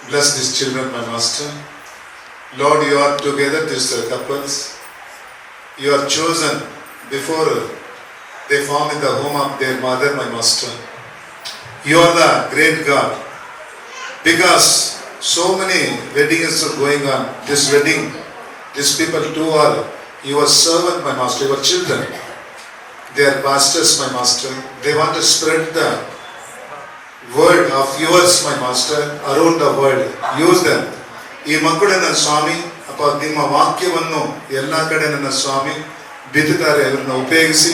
Bless these children, my master. Lord, you are together, these couples. You are chosen before they form in the home of their mother, my master. You are the great God. Because so many weddings are going on, this wedding, these people too are your servant, my master, your children. They are pastors, my master. They want to spread the word of yours, my master, around the world. Use them. ಈ ಮಕ್ಕಳು ನನ್ನ ಸ್ವಾಮಿ ಅಪ್ಪ, ನಿಮ್ಮ ವಾಕ್ಯವನ್ನು ಎಲ್ಲ ಕಡೆ ನನ್ನ ಸ್ವಾಮಿ ಬಿತ್ತುತ್ತಾರೆ. ಅವರನ್ನು ಉಪಯೋಗಿಸಿ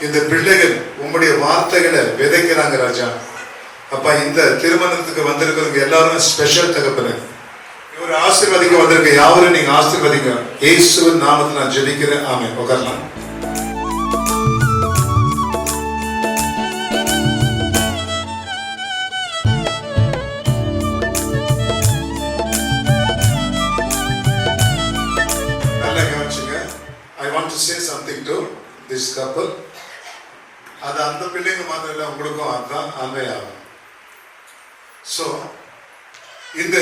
இந்த பிள்ளைகள் உம்முடைய வார்த்தைகளை விதைக்கிறாங்க ராஜா. அப்பா, இந்த திருமணத்துக்கு வந்திருக்கிறவங்க எல்லாரும் ஸ்பெஷல் தகப்பன. இவர் ஆசீர்வதிக்க வந்திருக்க யாவரும் நீங்க ஆசீர்வதிங்க. இயேசுவின் நாமத்தில் நான் ஜெபிக்கிறேன். ஆமென். உட்காரலாம். I want to say something to this couple. அது அந்த பிள்ளைங்க மாதிரி இல்லை, உங்களுக்கும் அதுதான் அன்மையாகும். ஸோ இந்த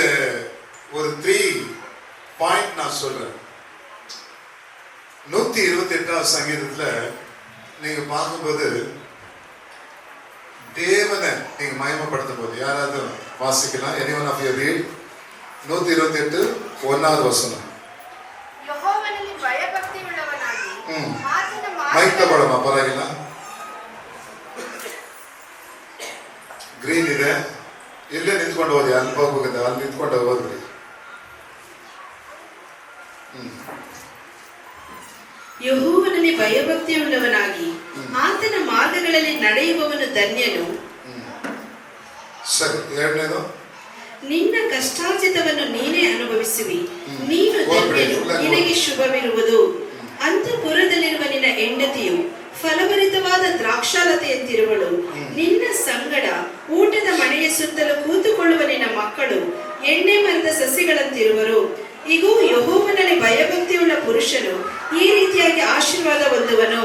ஒரு 3 பாயிண்ட் நான் சொல்றேன். 128ஆம் சங்கீதத்தில் நீங்க பார்க்கும்போது தேவனை நீங்க மகிமைப்படுத்தும் போது யாராவது வாசிக்கலாம். anyone of you read 128 1வது வசனம். ಮೈಕ್ ತಗೊಳ್ಳಮ್ಮ, ಪರವಾಗಿಲ್ಲ. ಗ್ರೀನ್ ಇದೆ, ಇಲ್ಲೇ ನಿಂತ್ಕೊಂಡು ಹೋದಿ. ಅಲ್ಲಿ ಹೋಗ್ಬೇಕಂತ ಅಲ್ಲಿ ನಿಂತ್ಕೊಂಡು ಹೋದ್ರಿ. ಯೆಹೋವನಲ್ಲಿ ಭಯಭಕ್ತಿಯುಳ್ಳವನಾಗಿ ಆತನ ಮಾರ್ಗಗಳಲ್ಲಿ ನಡೆಯುವವನು ಧನ್ಯನು. ಸರಿ, ಎರಡನೇದು, ನಿನ್ನ ಕಷ್ಟಾರ್ಜಿತವನ್ನು ನೀನೇ ಅನುಭವಿಸುವಿ, ನೀನು ಧನ್ಯನು, ನಿನಗೆ ಶುಭವಿರುವುದು. ಅಂತಃಪುರದಲ್ಲಿರುವ ನಿನ್ನ ಹೆಂಡತಿಯು ಫಲಭರಿತವಾದ ದ್ರಾಕ್ಷಾಲತೆಯಂತಿರುವಳು. ನಿನ್ನ ಸಂಗಡ ಊಟದ ಮನೆಯ ಸುತ್ತಲೂ ಕೂತುಕೊಳ್ಳುವ ನಿನ್ನ ಮಕ್ಕಳು ಎಣ್ಣೆ ಮರದ ಸಸಿಗಳಂತಿರುವರು. ಇಗೋ, ಯೆಹೋವನಲ್ಲಿ ಭಯಭಕ್ತಿಯುಳ್ಳ ಪುರುಷನು ಈ ರೀತಿಯಾಗಿ ಆಶೀರ್ವಾದ ಹೊಂದುವನು.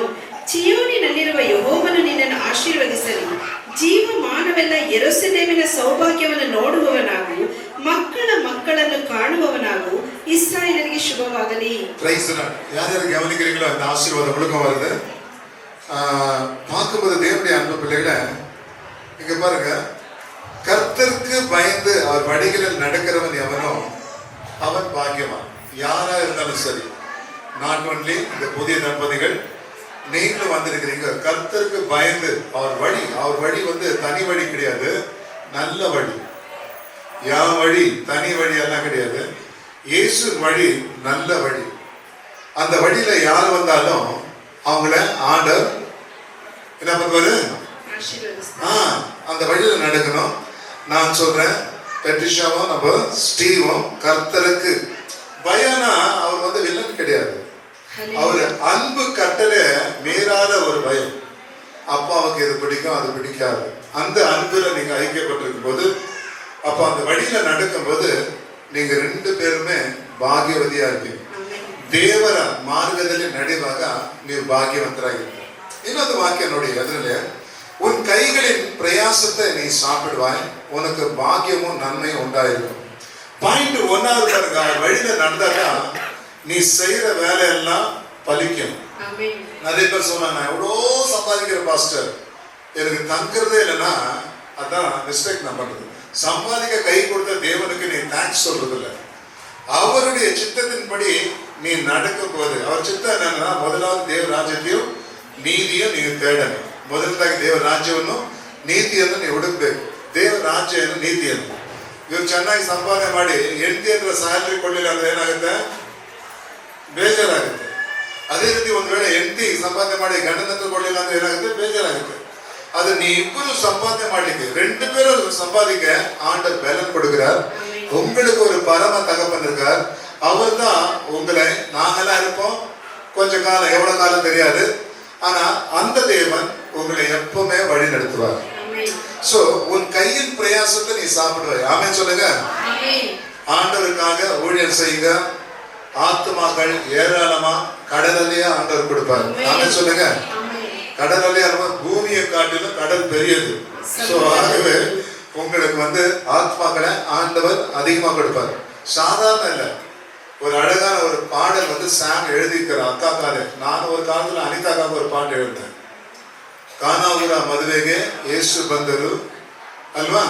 ಚಿಯೋನಿನಲ್ಲಿರುವ ಯೆಹೋವನು ನಿನ್ನನ್ನು ಆಶೀರ್ವದಿಸಲಿ. ಜೀವಮಾನವೆಲ್ಲ ಯೆರೂಸಲೇಮಿನ ಸೌಭಾಗ್ಯವನ್ನು ನೋಡುವವನಾಗು, ಮಕ್ಕಳ ಮಕ್ಕಳನ್ನು ಕಾಣುವವನಾಗು. இஸ்ராயேலருக்கு சுபமாகலி. Praise the Lord. யார் யார் கவனிக்கிறீங்களோ அந்த ஆசீர்வாதம் முழுக்க வருது. பார்க்கும்போது தேவனுடைய அன்பு பிள்ளைகளை இங்க பாருங்க, கர்த்தருக்கு பயந்து அவர் வழிகளில் நடக்கிறவன் எவனோ அவன் பாக்கியவான். யாரா இருந்தாலும் சரி, நாட் ஒன்லி இந்த புதிய தம்பதிகள், நீங்களும் வந்திருக்கிறீங்க. கர்த்தருக்கு பயந்து அவர் வழி வந்து தனி வழி கிடையாது, நல்ல வழி. யார் வழி தனி வழி எல்லாம் கிடையாது. இயேசு வழி நல்ல வழி. அந்த வழியில யார் வந்தாலும் அவங்கள ஆண்டவர் என்ன பண்ணுவாரு? அந்த வழியில நடக்கணும். நான் சொல்றேன், பெட்ரிஷாவும் நம்ம ஸ்டீவும் கர்த்தருக்கு பயம்னா அவர் வந்து வில்லன் கிடையாது. அவர் அன்பு கட்டளை மீறாத ஒரு பயம். அப்பாவுக்கு இது பிடிக்கும், அது பிடிக்காது. அந்த அன்புல நீங்க ஐக்கியப்பட்டிருக்கும் போது, அப்ப அந்த வழியில நடக்கும் போது நீங்க ரெண்டு பேருமே பாகியவதியா இருப்பீங்க. ದೇವರ ಮಾರ್ಗದಲ್ಲಿ ನಡೆಯುವಾಗ ನೀವು ಭಾಗ್ಯವಂತರಾಗಿರ್ತೀರಿ. ಇನ್ನೊಂದು ವಾಕ್ಯ ನೋಡಿ, ಅದರಲ್ಲಿ உன் கைகளின் பிரயாசத்தை நீ சாப்பிடுவாய், உனக்கு பாக்கியமும் நன்மையும் உண்டாயிருக்கும். பாயிண்ட் ஒன்னாவது பாருங்க, வழியில நடந்தாக்கா நீ செய்யற வேலையெல்லாம் பலிக்கும். நிறைய பேர் சொன்னாங்க, நான் எவ்வளோ சம்பாதிக்கிற பாஸ்டர், எனக்கு தங்குறதே இல்லைன்னா அதான் மிஸ்டேக் நான் பண்றது. சம்பாதிக்க கை கொடுத்த தேவனுக்கு நீ தேங்க்ஸ் சொல்றது இல்லை. அவருடைய சித்தத்தின்படி நீ நடக்கும் போது, அவர் சித்தம் என்னன்னா, முதலாவது தேவ ರಾಜ್ಯத்தையும் ನೀತಿಯನ್ನು ನೀವು ತೇಡಬೇಕು. ಮೊದಲದಾಗಿ ದೇವ ರಾಜ್ಯವನ್ನು ನೀತಿಯನ್ನು ನೀವು ಹುಡುಕ್ಬೇಕು. ದೇವ ರಾಜ್ಯವನ್ನು ನೀತಿಯನ್ನು ಇವ್ರು ಚೆನ್ನಾಗಿ ಸಂಪಾದನೆ ಮಾಡಿ ಹೆಂಡತಿ ಹತ್ರ ಸ್ಯಾಲರಿ ಕೊಡ್ಲಿಲ್ಲ ಅಂದ್ರೆ ಏನಾಗುತ್ತೆ? ಬೇಜಾರಾಗುತ್ತೆ. ಅದೇ ರೀತಿ ಒಂದ್ ವೇಳೆ ಹೆಂಡತಿ ಸಂಪಾದನೆ ಮಾಡಿ ಗಂಡನ ಹತ್ರ ಕೊಡ್ಲಿಲ್ಲ ಅಂದ್ರೆ ಏನಾಗುತ್ತೆ? ಬೇಜಾರಾಗುತ್ತೆ. அது நீ இவ்வளவு சம்பாதனை மாட்டீங்க, ரெண்டு பேரும் சம்பாதிக்க ஆண்டவர் பலன் கொடுக்கிறார். உங்களுக்கு ஒரு பரம தகப்பன் இருக்கார். அவர் தான் உங்களை, நாங்கெல்லாம் இருப்போம் கொஞ்ச காலம், எவ்வளவு காலம் தெரியாது, ஆனா அந்த தேவன் உங்களை எப்பவுமே வழி நடத்துவார். சோ உன் கையின் பிரயாசத்தை நீ சாப்பிடுவாய். ஆமென் சொல்லுங்க. ஆண்டவருக்காக ஊழியம் செய்யுங்க. ஆத்துமாக்கள் ஏராளமா கடலையே ஆண்டவர் கொடுப்பார். ஆமென் சொல்லுங்க. கடலையே பூமியை காட்டிலும் கடல் பெரியது. சோ ஆகவே உங்களுக்கு வந்து ஆத்மாக்களை ஆண்டவர் அதிகமா கொடுப்பார். சாதாரண இல்ல. ஒரு அழகான ஒரு பாடல் வந்து சாம் எழுதியிருக்கிற அக்காக்காரு. நான் ஒரு காலத்துல அனிதாக்காக ஒரு பாட்டு எழுந்தேன். ಕಾನಾವುರ ಮದುವೆಗೆ ಯೇಸು ಬಂದರು ಅಲ್ವಾ,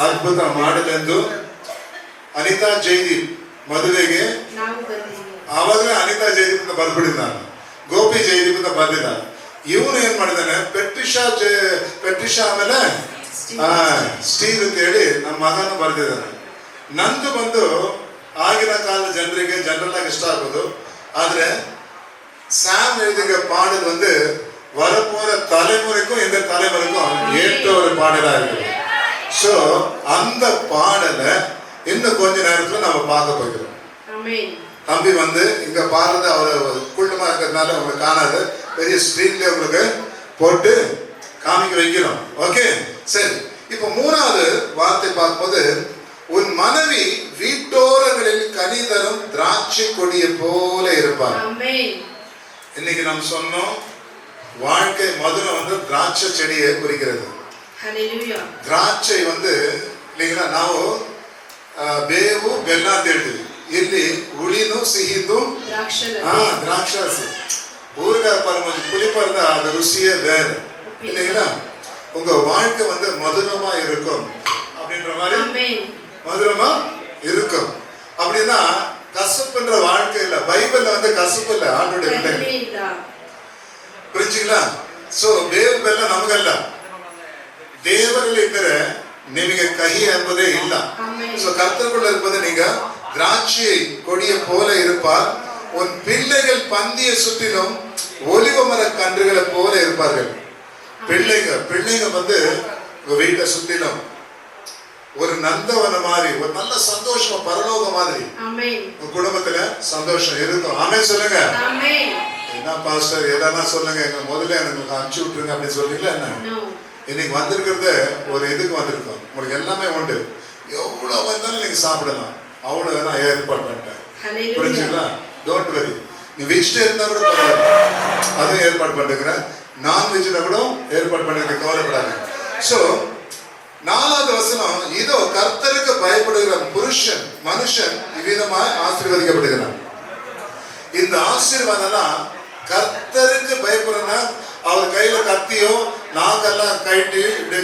ಅದ್ಭುತ ಮಾಡಲೆಂದು. ಅನಿತಾ ಜೈದೀಪ್ ಮದುವೆಗೆ ಆವಾಗಲೇ ಅನಿತಾ ಜೈದೀಪ್ ಅಂತ ಬರ್ಬಿಡಿದ, ನಾನು ಗೋಪಿ ಜೈದೀಪ್ ಅಂತ ಬಂದಿಲ್ಲ. ಇವನು ಏನ್ ಮಾಡಿದಾನೆ, ಪೆಟ್ರಿಷಾ ಆಮೇಲೆ ಸ್ಟೀವ್ ಅಂತ ಹೇಳಿ ನಮ್ಮ ಮಗನು ಬರ್ದಿದ್ದಾನೆ. ನಂದು ಬಂದು ಆಗಿನ ಕಾಲದ ಜನರಿಗೆ ಜನರಲ್ ಆಗಿ ಇಷ್ಟ ಆಗೋದು. ஆದ್ರೆ சாம் எழுதிய பாடல் வந்து வரப்போற தலைமுறைக்கும் இந்த தலைமுறைக்கும் ஏற்ற ஒரு பாடலா இருக்குது. சோ அந்த பாடலை இன்னும் கொஞ்ச நேரத்துல நம்ம பார்க்க போகிறோம். தம்பி வந்து இங்க பாடுறது அவர் குள்ளமா இருக்கிறதுனால உங்களுக்கு காணாது, பெரிய ஸ்கிரீன்ல உங்களுக்கு போட்டு காமிக்க வைக்கிறோம். ஓகே, சரி. இப்ப மூணாவது வார்த்தை பார்க்கும்போது, உன் மனைவி வீட்டோரங்களில் கனி தரும் திராட்சை கொடியை போல இருப்பார். இன்னைக்கு நம்ம சொன்னோம், வாழ்க்கை மதுரம் வந்து திராட்சை செடியை குறிக்கிறது. திராட்சை வந்து இல்லைங்களா, ನಾವು ಬೇವು ಬೆಲ್ಲ ಅಂತ ಹೇಳ್ತೀವಿ. ಇಲ್ಲಿ ಹುಳಿನೂ ಸಿಹಿದು திராட்சை ஊறுகாய் பாருங்க, புளிப்பா இருந்தா அந்த ருசியே வேற இல்லைங்களா. உங்க வாழ்க்கை வந்து மதுரமா இருக்கும் அப்படின்ற மாதிரி, மதுரமா இருக்கும் அப்படின்னா கசப்புன்ற வாழ்க்கை இல்ல. பைபிள்ல வந்து கசப்பு இல்ல, ஆண்டோட புரிஞ்சுங்களா. சோ ಬೇವು ಬೆಲ್ಲ ನಮಗಲ್ಲ, ದೇವರಲ್ಲಿ ಇದ್ದರೆ ನಿಮಗೆ ಕಹಿ ಎಂಬುದೇ ಇಲ್ಲ. சோ கர்த்தருக்குள்ள இருப்பது, நீங்க திராட்சை கொடியை போல இருப்பார். உன் பிள்ளைகள் பந்திய சுற்றிலும் ஒலிவ மர கன்றுகளை போல இருப்பார்கள். பிள்ளைங்க வந்து உங்க வீட்டை சுத்திலும் ஒரு நந்தவன மாதிரி, ஒரு நல்ல சந்தோஷம், பரலோக மாதிரி உங்க குடும்பத்துல சந்தோஷம் இருக்கும். ஆமென் சொல்லுங்க. என்ன பாஸ்டர் எதனா சொல்லுங்க, எங்க முதல்ல எனக்கு அனுப்பிச்சு விட்டுருங்க அப்படின்னு சொல்றீங்களா என்ன? No. இன்னைக்கு வந்திருக்கிறது ஒரு இதுக்கு வந்திருக்கோம். உங்களுக்கு எல்லாமே உண்டு, எவ்வளவு வந்தாலும் நீங்க சாப்பிடலாம், அவ்வளவு வேணா ஏற்பாடு பண்ணிட்டேன். Hallelujah. புரிஞ்சுங்களா? Don't worry. நீ வெஜிடேரியனா கூட பரவாயில்ல, அதுவும் ஏற்பாடு பண்ணிருக்கிறேன். நான்வெஜ்ல கூட ஏற்பாடு பண்ணிருக்க, கவலைப்படாது. சோ 4வது வசனம், இதோ கர்த்தருக்கு பயப்படுகிற புருஷன் மனுஷன் இவ்விதமாய் ஆசீர்வதிக்கப்படுகிறான். இந்த ஆசீர்வாதம்லாம் கர்த்தருக்கு பயப்படுறா, அவர் கையில கத்தியோ நாக்கெல்லாம் கழட்டி இப்படி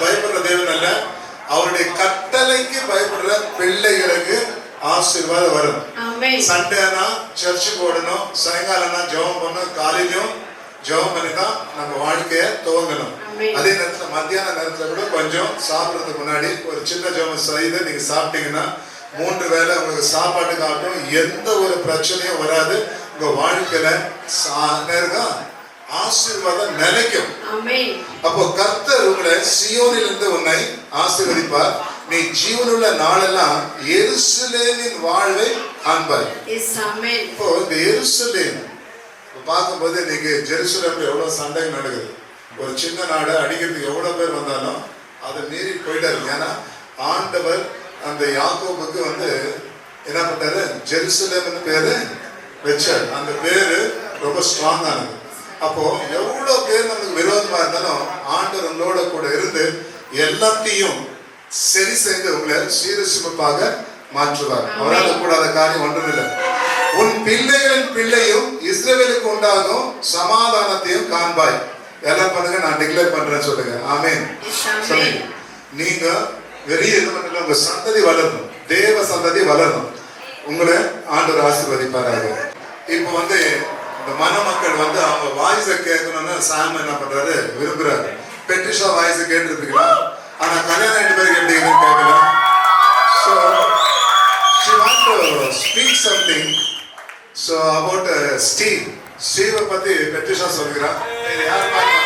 பயப்படுற தேவன் அல்ல. அவருடைய கட்டளைக்கு பயப்படுற பிள்ளைகளுக்கு ஆசீர்வாதம் வரும். சண்டேனா சர்ச்சுக்கு ஓடணும், சாயங்காலம்னா ஜெபம் பண்ணணும், காலையிலும் ஜெபம் பண்ணி தான் நம்ம வாழ்க்கையை துவங்கணும். அதே நேரத்தில் மத்தியான நேரத்தில் கூட கொஞ்சம் சாப்பிட்றதுக்கு முன்னாடி ஒரு சின்ன ஜெபம் செய்து நீங்க சாப்பிட்டீங்கன்னா 3 வேளை உங்களுக்கு சாப்பாட்டுக்கு ஆகட்டும், எந்த ஒரு பிரச்சனையும் வராது. உங்க வாழ்க்கையில ஆசீர்வாதம் நிலைக்கும். அப்போ கர்த்தர் உங்களை சியோனிலிருந்து உன்னை ஆசீர்வதிப்பார். நீ ஜீவனுள்ள நாளெல்லாம் எருசலேமின் வாழ்வை காண்பாய். இப்போ இந்த எருசலேம் பார்க்கும்போது இன்னைக்கு ஜெருசலேம்ல எவ்வளவு சண்டை நடக்குது. ஒரு சின்ன நாடு அடிக்கிறதுக்கு எவ்வளவு பேர் வந்தாலும் அதை மீறி போயிட்டாரு. ஏன்னா ஆண்டவர் அந்த யாக்கோபுக்கு என்ன பண்ணாரு, ஜெருசலேம்னு பேரு வச்சார். அந்த பேரு ரொம்ப ஸ்ட்ராங் ஆனது. அப்போ எவ்வளவு பேர் நமக்கு விரோதமா இருந்தாலும் ஆண்டவர் உங்களோட கூட இருந்து எல்லாத்தையும் சரி செய்து உங்களை சீரசிமப்பாக மாற்றுவார். அவரால் கூடாத காரியம் ஒன்றும் இல்லை. உன் பிள்ளைகளின் பிள்ளையும் இஸ்ரவேலுக்கு உண்டாகும் சமாதானத்தையும் காண்பாய். எல்லாம் பண்ணுங்க, நான் டிக்ளேர் பண்றேன்னு சொல்லுங்க. ஆமென். சொல்லுங்க. நீங்க வெறிய இது பண்ணல, உங்க சந்ததி வளரணும், தேவ சந்ததி வளரணும். உங்களை ஆண்டவர் ஆசீர்வதிப்பாராக. இப்போ இந்த மணமக்கள் அவங்க வாய்ஸை கேட்கணும்னு சாம் என்ன பண்றாரு, விரும்புறாரு. பெட்ரிஷா வாய்ஸை கேட்டுருப்பீங்களா? ஆனா கல்யாணம் 2 பேருக்கு எப்படி கேட்கலாம். So she want to speak something. So about Steve. Steve பத்தி பெட்ரிஷா சொல்கிறா. யார் பாருங்க.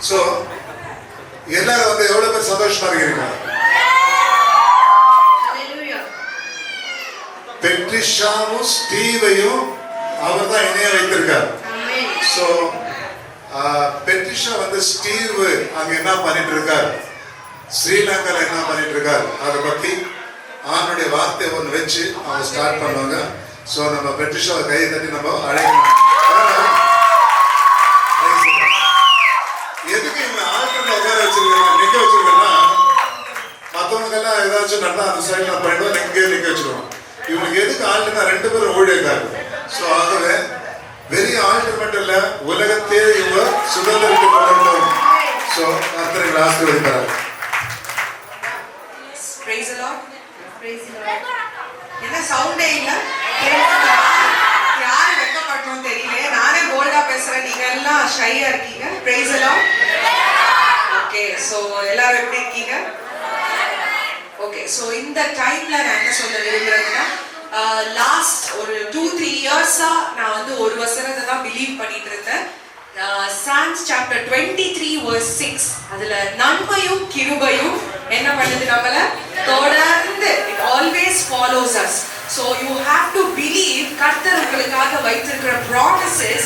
So எல்லாரும் எவ்வளவு பேர் சந்தோஷமா இருக்கீங்க? பெட்ரிஷாவும் ஸ்டீவையும் அவர் தான் இணைய வைத்திருக்கார். சோ பெட்ரிஷா ஸ்டீவ் அங்க என்ன பண்ணிட்டு இருக்கார், ஸ்ரீலங்கால என்ன பண்ணிட்டு இருக்கார், அதை பத்தி ஆணுடைய வார்த்தை ஒன்று வச்சு அவங்க ஸ்டார்ட் பண்ணுவாங்க. சோ நம்ம பெட்ரிஷாவை கையை தட்டி நம்ம அழைக்கணும். எதுக்கு இந்த ஆட்கள் உட்கார வச்சிருக்காங்க, நிக்க வச்சிருக்கா, மற்றவங்களுக்கெல்லாம் ஏதாச்சும் நல்லா அந்த சைட்ல பண்ணிடுவோம், இங்கே நிக்க வச்சிருவோம். இவனுக்கு எதுக்கு ஆள்னா 2 பேரும் ஊழியக்காரர். ஸோ ஆகவே வெறி ஆள்கள் மட்டும் இல்ல, உலகத்தையே இவங்க சுதந்திரத்தை கொள்ளணும். ஸோ கர்த்தரை ஆசீர்வதிப்பார். Praise the Lord. Praise the Lord. என்ன சவுண்டே இல்ல, யாரு வெட்கப்பட்டோம் தெரியல. நானே போல்டா பேசுறேன், நீங்க எல்லாம் ஷையா இருக்கீங்க. Praise the Lord. Okay, so எல்லாரும் எப்படி இருக்கீங்க? ஓகே, ஸோ இந்த டைம்ல நான் என்ன சொல்ல விரும்புறேன்னா, லாஸ்ட் ஒரு 2-3 இயர்ஸா நான் ஒரு வசனத்தை தான் பிலீவ் பண்ணிட்டு இருந்தேன். Psalms chapter 23 verse 6, அதுல நன்மையும் கிருபையும் என்ன பண்ணுது, நம்மள தொடர்ந்து it always follows us. So you have to believe கர்த்தர் உங்களுக்காக வைத்திருக்கிற promises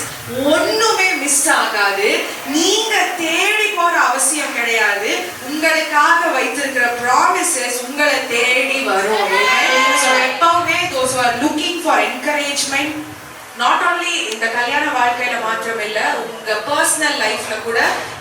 ஒண்ணுமே மிஸ் ஆகாது. நீங்க தேடி போற அவசியம் கிடையாது. உங்களுக்காக வைத்திருக்கிற promises உங்களை தேடி வரும். So எப்பவுமே those who are looking for encouragement, not only இந்த கல்யாண வாழ்க்கையில மாத்திரம் இல்ல, உங்க பர்சனல் லைஃப்ல கூட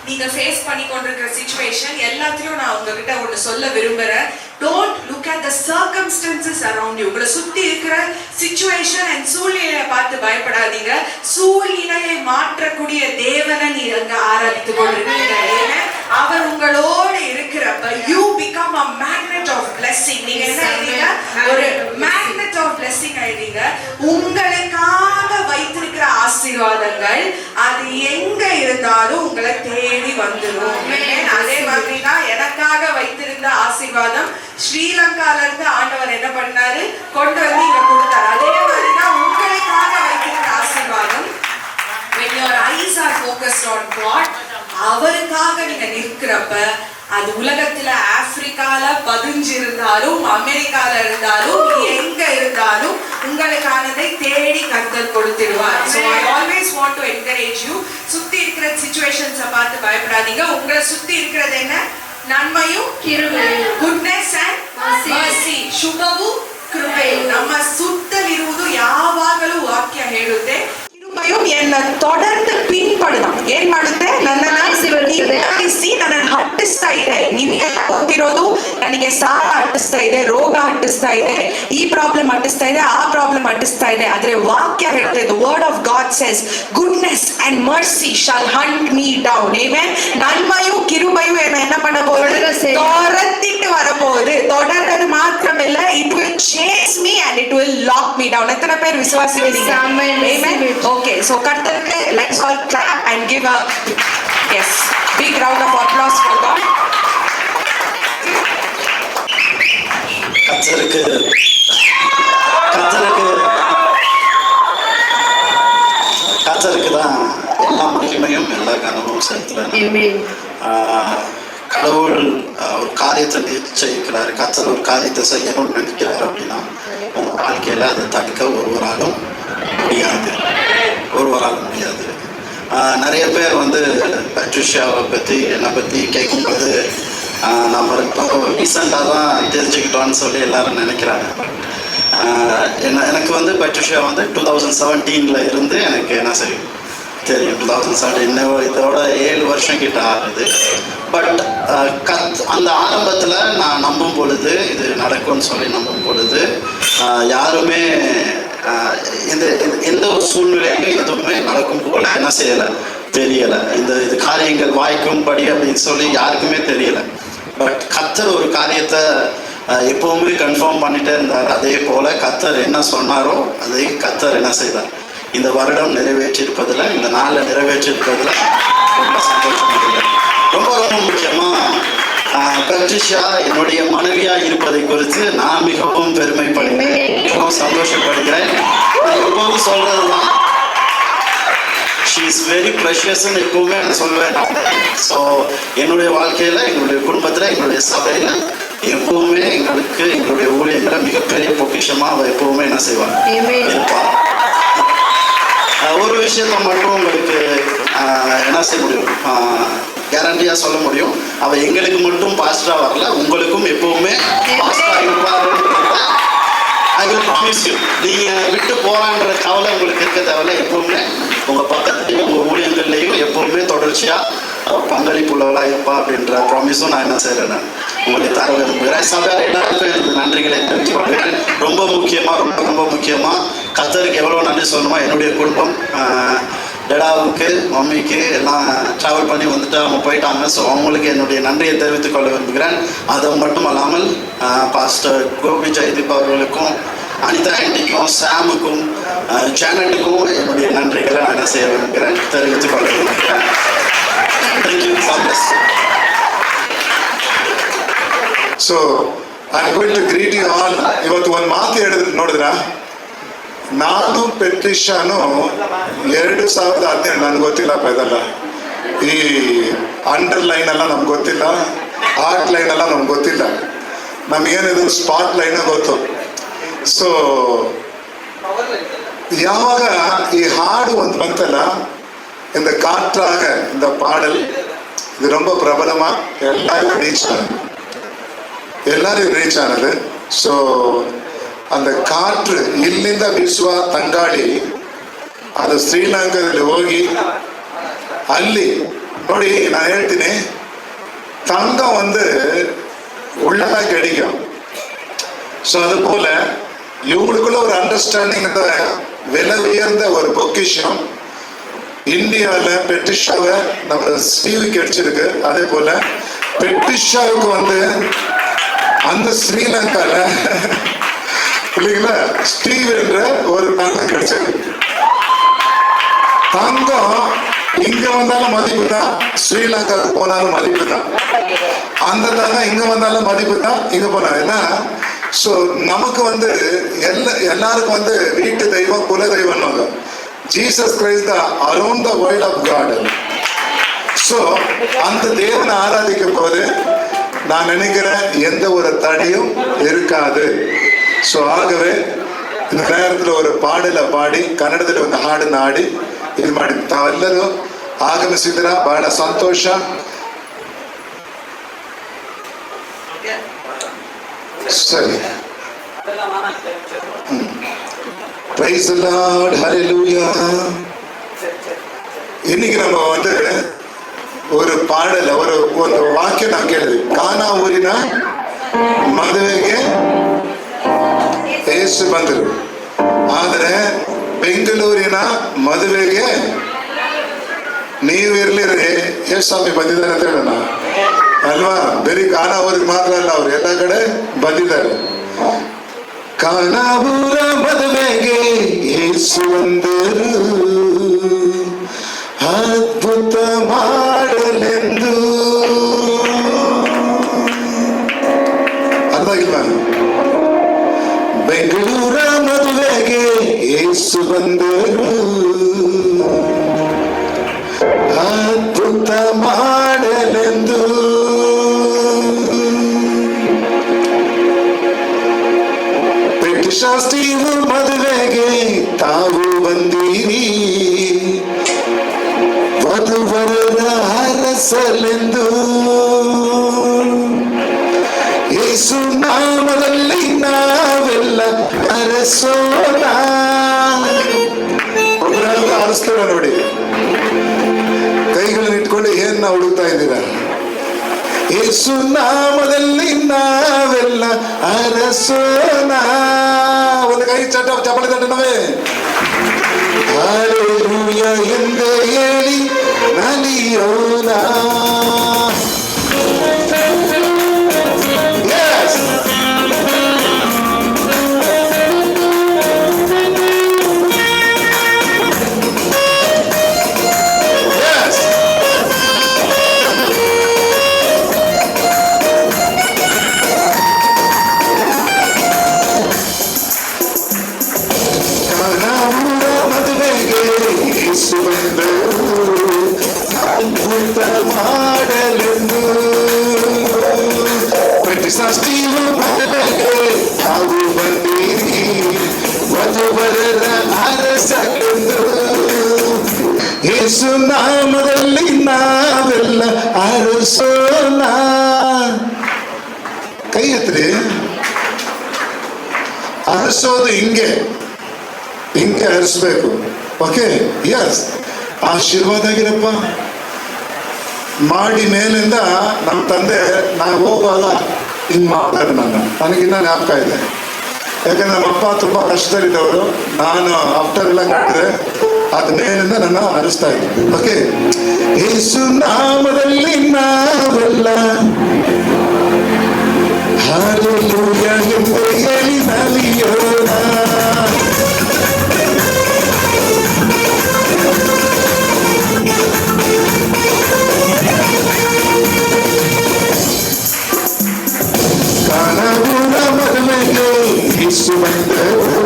நீங்க ஃபேஸ் பண்ணி கொண்டிருக்கிற சிச்சுவேஷன் எல்லாத்தையும் நான் உங்ககிட்ட ஒன்று சொல்ல விரும்புறேன். Don't look at the circumstances around you. உங்களை சுத்தி இருக்கிற சிச்சுவேஷன் அண்ட் சூழ்நிலையை பார்த்து பயப்படாதீங்க. சூழ்நிலையை மாற்றக்கூடிய தேவனை நீங்க அங்க ஆராதித்துக் கொண்டிருக்கீங்க. அவர் உங்களோடு இருக்கிறப்ப you become a magnet of blessing. நீங்க என்ன ஆயிடுங்க, ஒரு magnet of blessing ஆயிடுங்க. உங்களுக்காக வைத்திருக்கிற ஆசீர்வாதங்கள் அது எங்க இருந்தாலும் உங்களை தேடி வந்துடும். அதே மாதிரி தான் எனக்காக வைத்திருந்த ஆசீர்வாதம் ஸ்ரீலங்கால இருந்து ஆண்டவர் என்ன பண்ணாரு, கொண்டு வந்து இங்க கொடுத்தாரு. அதே மாதிரி தான் உங்களுக்காக வைத்திருக்கிற ஆசீர்வாதம். When your eyes are focused on God, அவருக்காக நீங்க நிற்கிறப்ப அது உலகத்துல ஆப்பிரிக்கால பதிஞ்சிருந்தாலும் அமெரிக்கால இருந்தாலும் எங்க இருந்தாலும் உங்களுக்கானதை தேடி கர்த்தர் கொடுத்திடுவார். So I always want to encourage you. சுத்தி இருக்கிற சிச்சுவேஷன்ஸை பார்த்து பயப்படாதீங்க. உங்களை சுத்தி இருக்கிறது என்ன? நன்மையும் கிருபையும், goodness and mercy, ಶುಭವು ಕೃಪೆಯು ನಮ್ಮ ಸುತ್ತಲಿರುವುದು ಯಾವಾಗಲೂ ವಾಕ್ಯ ಹೇಳುತ್ತೆ. ಕೃಪೆಯು ಎನ್ನ ತೊಡರ್ದು ಪಿನ್ಪಡುತ್ತೆ. ಏನ್ ಮಾಡುತ್ತೆ? ನನ್ನನ್ನು ಹಟ್ಟಿಸ್ತಾ ಇದೆ. ನೀವು ಹೋಗಿರೋದು ನನಗೆ ಸಾಲ ಹಟ್ಟಿಸ್ತಾ ಇದೆ, ರೋಗ ಹಟ್ಟಿಸ್ತಾ ಇದೆ, ಈ ಪ್ರಾಬ್ಲಮ್ ಹಟ್ಟಿಸ್ತಾ ಇದೆ, ಆ ಪ್ರಾಬ್ಲಮ್ ಹಟ್ಟಿಸ್ತಾ ಇದೆ. ಆದ್ರೆ ವಾಕ್ಯ ಹೇಳ್ತಾ ಇದೆ, word of god says goodness and mercy shall hunt me down. Amen. நன்மையும் கிருபையும் என்ன பண்ண போகுது? துரத்திட்டு வரப்போகுது. தொடர்றது மாத்திரமில்ல, it will chase me and it will lock me down. எத்தனை பேர் விசுவாசிக்கிறீங்க? Amen. Okay, so கர்த்தருக்கு let's all clap and give a big round of applause for God. கர்த்தருக்கு தான் எல்லா மகிமையும் எல்லா கனமும் செலுத்துறேன். கடவுள் ஒரு காரியத்தை நிச்சயிக்கிறாரு, கர்த்தர் ஒரு காரியத்தை செய்யணும்னு நினைக்கிறாரு அப்படின்னா உங்க வாழ்க்கையில அதை தடுக்க ஒருவராலும் முடியாது. நிறைய பேர் வந்து பட்ரிஷியாவை பற்றி என்னை பற்றி கேட்கும்போது நம்ம இப்போ ரீசெண்டாக தான் தெரிஞ்சுக்கிட்டோன்னு சொல்லி எல்லாரும் நினைக்கிறாங்க. எனக்கு வந்து பட்ரிஷியா வந்து 2017 இருந்து எனக்கு என்ன செய்யும் தெரியும். 2017 இதோட 7 வருஷம் கிட்ட ஆகுது. பட் அந்த ஆரம்பத்தில் நான் நம்பும் பொழுது, இது நடக்கும்னு சொல்லி நம்பும் பொழுது யாருமே எந்த ஒரு சூழ்நிலையிலும் எதுவுமே நடக்கும் போல என்ன செய்யலை, தெரியலை. இது காரியங்கள் வாய்க்கும்படி அப்படின்னு சொல்லி யாருக்குமே தெரியலை. பட் கர்த்தர் ஒரு காரியத்தை எப்பவுமே கன்ஃபார்ம் பண்ணிட்டே இருந்தார். அதே போல கர்த்தர் என்ன சொன்னாரோ அதை கர்த்தர் என்ன செய்தார், இந்த வருடம் நிறைவேற்றியிருப்பதில், இந்த நாளில் நிறைவேற்றியிருப்பதில் ரொம்ப சந்தோஷமாக. ரொம்ப ரொம்ப முக்கியமாக பட்ரிஷியா என்னுடைய மனைவியா இருப்பதை குறித்து நான் மிகவும் பெருமைப்படுகிறேன், மிகவும் சந்தோஷப்படுகிறேன். எப்பவும் சொல்றதுதான், ஷீ இஸ் வெரி ப்ரெஷியஸ்ன்னு எப்பவுமே நான் சொல்லுவேன். ஸோ என்னுடைய வாழ்க்கையில, என்னுடைய குடும்பத்தில், என்னுடைய சபையில எப்பவுமே எங்களுடைய ஊழியர்களை மிகப்பெரிய பொக்கிஷமா அவ எப்பவுமே என்ன செய்வாங்க, இருப்பாள். ஒரு விஷயத்த மட்டும் உங்களுக்கு என்ன செய்ய முடியும், கேரண்டியா சொல்ல முடியும், அவ எங்களுக்கு மட்டும் பாஸ்டரா வரல, உங்களுக்கும் எப்பவுமே பாஸ்டரா இருப்பாருன்றத I will promise you. நீங்க விட்டு போறான்ற கவலை உங்களுக்கு இருக்க தேவையில்ல. எப்பவுமே உங்க பக்கத்துலயும் உங்க ஊழியங்கள்லையும் எப்பவுமே தொடர்ச்சியா பங்களிப்புள்ளவளா இருப்பா அப்படின்ற ப்ராமிஸும் நான் என்ன செய்யறேன், உங்களுக்கு தர விரும்புகிறேன். சபையார் எல்லாருக்கும் எனக்கு நன்றிகளை தெரிவித்துக்கொள்கிறேன். ரொம்ப முக்கியமா கர்த்தருக்கு எவ்வளவு நன்றி சொல்லணுமா, என்னுடைய குடும்பம், டெடாவுக்கு, மம்மிக்கு எல்லாம் ட்ராவல் பண்ணி வந்துட்டு அவங்க போயிட்டாங்க. ஸோ அவங்களுக்கு என்னுடைய நன்றியை தெரிவித்துக் கொள்ள விரும்புகிறேன். அது மட்டும் அல்லாமல் பாஸ்டர் கோபி ஜெயதீப் அவர்களுக்கும், அனிதா ஆண்டிக்கும், சாமுக்கும், ஜானட்டுக்கும் என்னுடைய நன்றிகளை நான் என்ன செய்ய விரும்புகிறேன், தெரிவித்துக் கொள்ள விரும்புகிறேன். Thank you. So I'm going to greet you all. ಇವತ್ತು ಒಂದು ಮಾತು ಹೇಳಿದ್ರು ನೋಡಿದ್ರ, ನಾನು ಪೆಟ್ರಿಷಾನು 2017 ನನ್ಗೆ ಗೊತ್ತಿಲ್ಲಪ್ಪ ಇದೆಲ್ಲ, ಈ ಅಂಡರ್ ಲೈನ್ ಎಲ್ಲ ನಮ್ಗೆ ಗೊತ್ತಿಲ್ಲ, ಆರ್ಟ್ ಲೈನ್ ಎಲ್ಲ ನಮ್ಗೆ ಗೊತ್ತಿಲ್ಲ, ನಮಗೇನಿದು ಸ್ಪಾಟ್ ಲೈನ್ ಗೊತ್ತು. ಸೊ ಯಾವಾಗ ಈ ಹಾಡು ಒಂದು ಬಂತಲ್ಲ, இந்த காற்றாக இந்த பாடல், இது ரொம்ப பிரபலமா எல்லாரும் ரீச் ஆனது. ஸோ அந்த ಕಾಟ್ರು ಇಲ್ಲಿಂದ ಬೀಸುವ ತಂಗಾಳಿ ಅದು ಶ್ರೀಲಂಕಾದಲ್ಲಿ ಹೋಗಿ ಅಲ್ಲಿ ನೋಡಿ, ನಾನು ಹೇಳ್ತೀನಿ, தங்கம் வந்து உள்ளதான் கிடைக்கும். ஸோ அது போல இவங்களுக்குள்ள ஒரு அண்டர்ஸ்டாண்டிங், விலை உயர்ந்த ஒரு பொக்கிஷம் இந்தியாவில் பெட்ரிஷாவை நம்ம ஸ்டீவுக்கு கிடைச்சிருக்கு. அதே போல பெட்ரிஷாவுக்கு வந்து அந்த ஸ்ரீலங்கால இல்லைங்களா ஸ்டீவ் என்ற ஒரு தங்கம் கிடைச்சது. தங்கம் இங்க வந்தாலும் மதிப்பு தான், ஸ்ரீலங்காவுக்கு போனாலும் மதிப்பு தான். அந்த தங்கம் இங்க வந்தாலும் மதிப்பு தான், இங்க போனாலும். ஏன்னா ஸோ நமக்கு வந்து எல்லாருக்கும் வந்து வீட்டு தெய்வம், குல தெய்வம். ஜீசஸ் கிரைஸ்ட் தான் around the world of God. So அந்த தேவனை ஆராதிக்கும் போது நான் நினைக்கிறேன் எந்த ஒரு தடையும் இருக்காது. ஸோ ஆகவே இந்த நேரத்தில் ஒரு பாடலை ಪಾಡಿ ಕನ್ನಡದಲ್ಲಿ ಒಂದು ಹಾಡನ್ನು ಹಾಡಿ ಇದು ಮಾಡಿ ತಾವೆಲ್ಲರೂ ಆಗಮಿಸಿದ್ರ ಬಹಳ ಸಂತೋಷ. ಸರಿ, ಪ್ರೈಸ್ ದಿ ಲಾರ್ಡ್, ஹalleluya. இன்னைக்கு நம்ம வந்து ஒரு பாடல ಒಂದು ವಾಕ್ಯ ನಾವು ಕೇಳಿದ್ವಿ. ಕಾನಾ ಊರಿನ ಮದುವೆಗೆ ಯೇಸು ಬಂದರು, ಆದರೆ ಬೆಂಗಳೂರಿನ ಮದುವೆಗೆ ನೀವು ಇರ್ಲಿರಿ ಯೇಸುಸ್ವಾಮಿ ಬಂದಿದ್ದಾರೆ ಅಂತ ಹೇಳೋಣ ಅಲ್ವಾ? ಬರೀ ಕಾನಾ ಊರಿಗೆ ಮಾತ್ರ ಅಲ್ಲ, ಅವ್ರು ಎಲ್ಲ ಕಡೆ ಬಂದಿದ್ದಾರೆ. ಕಾನಾ ಊರ ಮದುವೆಗೆ ಯೇಸು ಬಂದರು, ಅದ್ಭುತ ಮಾಡಲೆಂದು. ಅರ್ಥ ಆಗಿಲ್ವಾ? ಬೆಂಗಳೂರ ಮದುವೆಗೆ ಯೇಸು ಬಂದರು, ಅದ್ಭುತ ಮಾಡಲೆಂದು. ಶಾಸ್ತ್ರೀಯ ಮದುವೆಗೆ ತಾವು ಬಂದಿರಿ, ವಧುವರರ ಹರಸಲೆಂದು. ಯೇಸು ನಾಮದಲ್ಲಿ ನಾವೆಲ್ಲ ಹರಸೋಣ. ಒಬ್ಬರೆಲ್ಲ ಹರಿಸ್ತೇವೆ ನೋಡಿ, ಕೈಗಳನ್ನ ಇಟ್ಕೊಂಡು ಏನ್ ನಾವು ಹುಡುಕ್ತಾ ಇದ್ದೀರಾ? ಯೇಸು ನಾಮದಲ್ಲಿ ನಾವೆಲ್ಲ ಹರಸೋಣ. ಒಂದು ಕೈ ಚಪ್ಪಲಿ ತಟ್ಟಣವೇ ಹಲ್ಲೆಲೂಯಾ ಎಂದು ಹೇಳಿ ನಲಿಯೋಣ. Yes. Yes. ಕಾನಾವೂರ ಮದುವೆಗೆ ಯೇಸು ಬಂದರು, ಅದ್ಭುತ ಮಾಡಲೆಂದು. ಪ್ರತಿಷ್ಠಿತ ಮದುವೆಗೆ ತಾವು ಬಂದಿರಿ, ವಧುವರರ ಅರಸಲೆಂದು. ಯೇಸು ನಾಮದಲ್ಲಿ ನಾವೆಲ್ಲ ಅರಸೋಣ. ಕೈ ಎತ್ರಿ. ಅರಸೋದು ಹಿಂಗೆ ಹಿಂಗೆ ಹರಿಸ್ಬೇಕು. Okay, S. ಆಶೀರ್ವಾದ ಆಗಿರಪ್ಪ ಮಾಡಿ ಮೇಲಿಂದ ನಮ್ಮ ತಂದೆ ನಾನು ಹೋಗುವಾಗ ಹಿಂಗೆ ಮಾಡ್ತಾರೆ. ನನಗಿನ್ನ ಜ್ಞಾಪಕ ಇದೆ, ಯಾಕಂದ್ರೆ ನಮ್ಮ ಅಪ್ಪ ತುಂಬ ಕಷ್ಟದಲ್ಲಿದ್ದವರು. ನಾನು ಆಫ್ಟರ್ ಎಲ್ಲ ಕಟ್ಟಿದೆ, ಅದ ಮೇಲಿಂದ ನನ್ನ ಹರಿಸ್ತಾ ಇದ್ದೆ. ಓಕೆ, ಯೇಸು ನಾಮದಲ್ಲಿ ನಾವೆಲ್ಲ ಹಲ್ಲೆಲೂಯಾ ಎಂದು ಹೇಳಿ ನಲಿಯೋಣ. ಕಾನಾವೂರ ಮದುವೆಗೆ ಯೇಸು ಬಂದರು,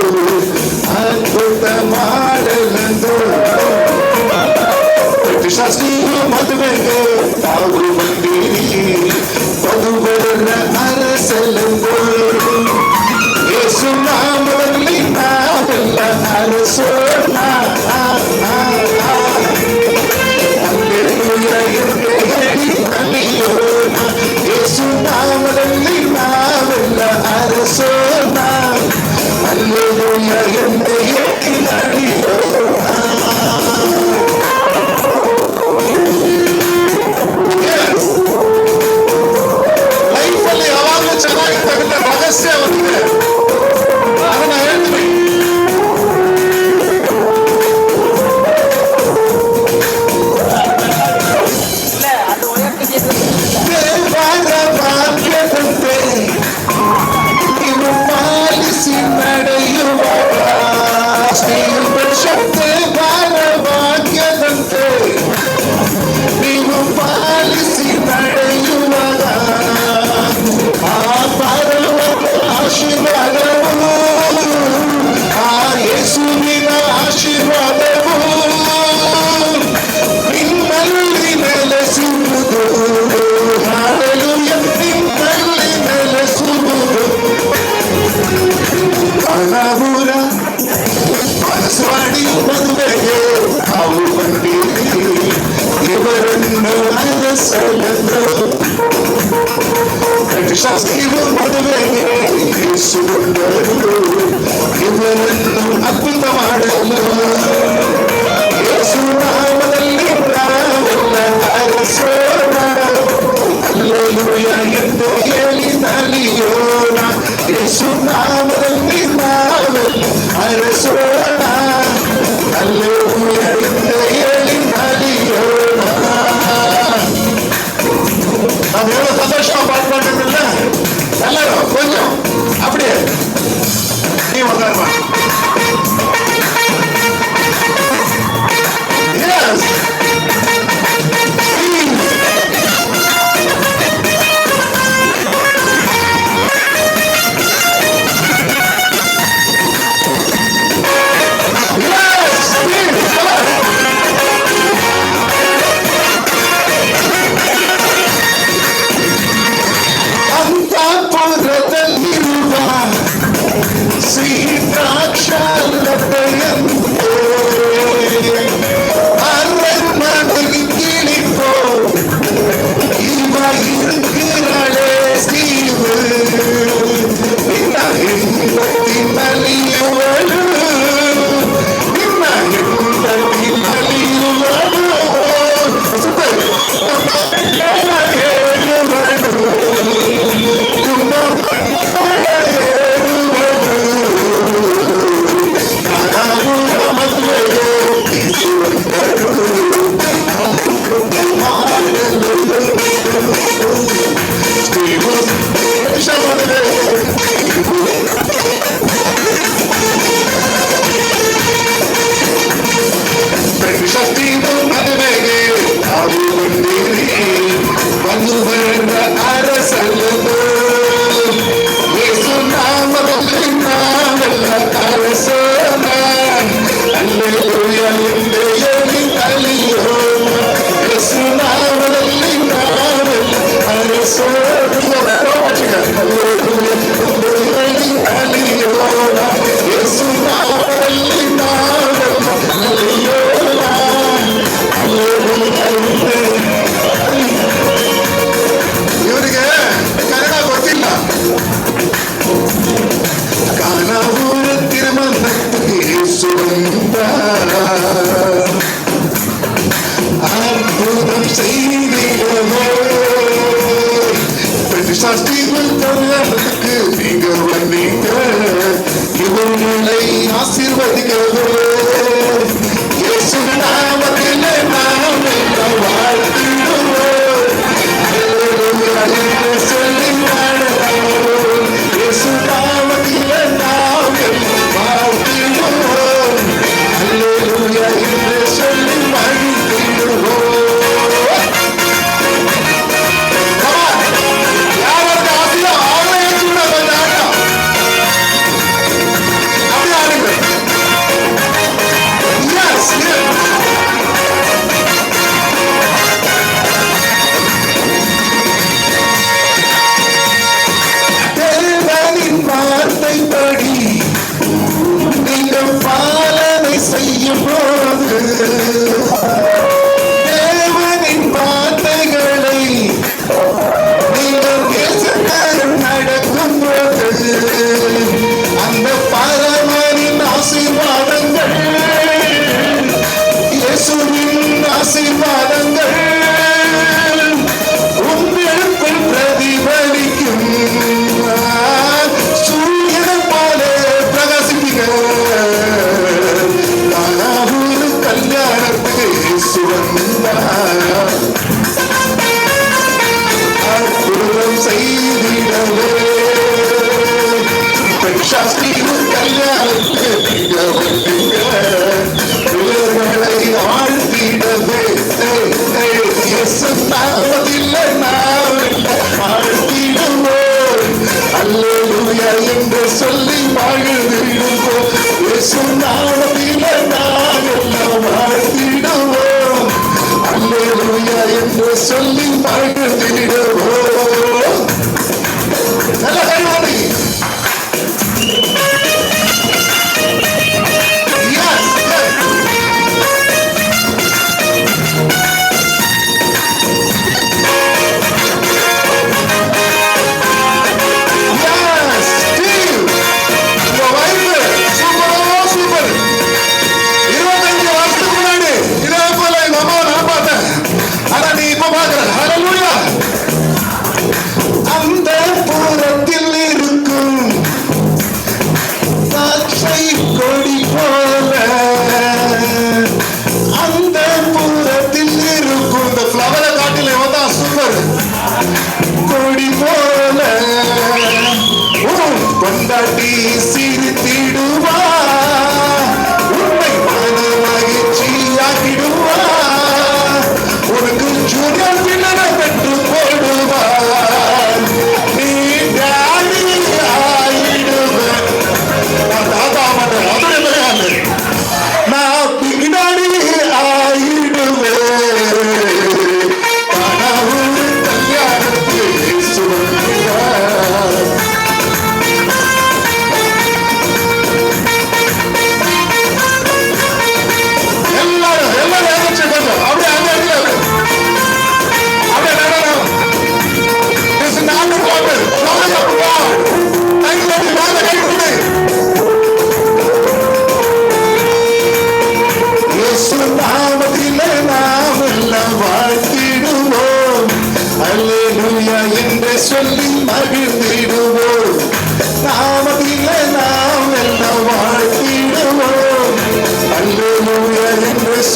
ಅದ್ಭುತ ಮಾಡಲೆಂದು. ಪ್ರತಿಷ್ಠಿತ ಮದುವೆಗೆ ತಾವು ಬಂದಿರಿ, ವಧುವರರ ಅರಸಲೆಂದು. ಯೇಸು ನಾಮದಲ್ಲಿ ನಾವೆಲ್ಲ ಅರಸೋಣ. ಹಲ್ಲೆಲೂಯಾ ಎಂದು ಹೇಳಿ ನಲಿಯೋಣ. ಯೇಸು ನಾಮದಲ್ಲಿ ನಾವೆಲ್ಲ ಅರಸೋಣ. ಹಲ್ಲೆಲೂಯಾ ಎಂದು ಹೇಳಿ ನಲಿಯೋಣ. Yes. ಇವರನ್ನು ಅದ್ಭುತ ಮಾಡಲು ಯೇಸು ನಾಮದಲ್ಲಿ ನಾವೆಲ್ಲ ಅರಸೋಣ. ಹಲ್ಲೆಲೂಯ ಎಂದು ಹೇಳಿ ನಲಿಯೋಣ. ಯೇಸು ನಾಮದಲ್ಲಿ ನಾವೆಲ್ಲ ಅರಸೋಣ. ಹಲ್ಲೆಲೂಯ ಎಂದು ಹೇಳಿ ನಲಿಯೋಣ. ನಾವು ಹೇಳೋ ಸಂತೋಷ ಪಾಠ ಮಾಡಿದ್ರಲ್ಲ ಎಲ್ಲರೂ ಕೊಂಚ அப்படியே நீ உட்காருமா. Yes.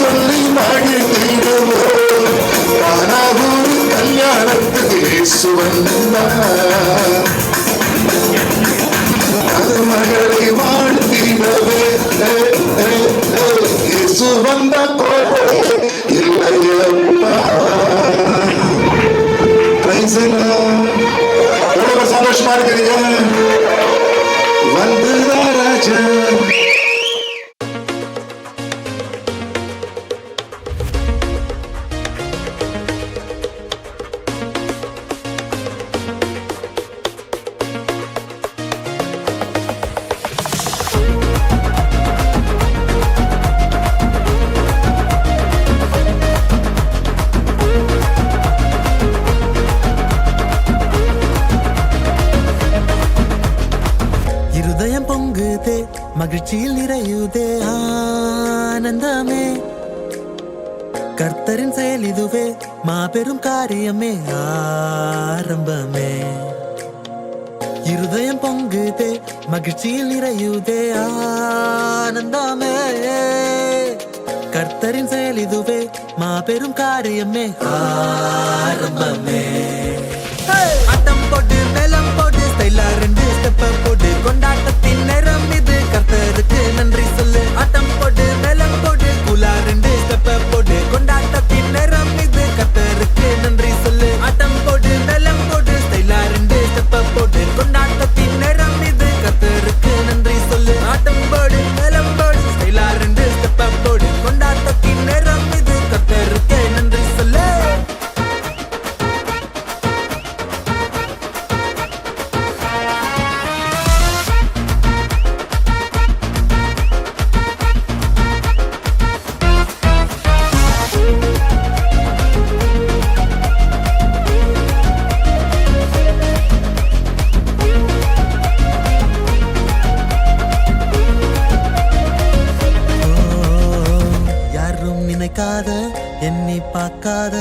சொல்லி மகிழ்ந்திடுவோம். கானாவூர் கல்யாணத்துக்கு இயேசு வந்தார். மகளை வாழ்த்திடவே இயேசு வந்த கோபம் இல்லையம்மா. Praise the Lord. எவ்வளவு சந்தோஷமா இருக்கிறீங்க. வந்துதா ராஜா. இருதயம் பொங்குதே, மகிழ்ச்சியில் நிறையுதே ஆனந்தமே. கர்த்தரின் செயல் இதுவே, மாபெரும் காரியமே ஆரம்பமே. இருதயம் பொங்குதே, மகிழ்ச்சியில் நிறையுதே ஆனந்தமே. கர்த்தரின் செயல் இதுவே, மாபெரும் காரியமே ஆரம்பமே. ஆட்டம் போட்டு மேலம் போட்டு ஸ்டைலா 2 ஸ்டெப்ப போட்டு கொண்டாட்டத்தின் நேரம் இது, கர்த்தருக்கு நன்றி சொல்லு. ஆட்டம் போட்டு மேலம் போட்டு கூலா 2 ஸ்டெப்ப போட்டு கொண்டாட்டத்தின் நேரம் இது, கர்த்தருக்கு நன்றி சொல்லு. ஆட்டம் போட்டு மேலம் போட்டு ஸ்டைலா 2 ஸ்டெப்ப போட்டு கொண்டாட்டத்தின் நேரம் இது, கர்த்தருக்கு நன்றி சொல்லு. ஆட்டம் போடு மேலம் போடு ஸ்டைலா 2 ஸ்டெப்ப போடு கொண்டாட்டத்தின் நேரம் இது, கர்த்தருக்கு நன்றி சொல்லு. யாரும் நினைக்காத, எண்ணி பார்க்காத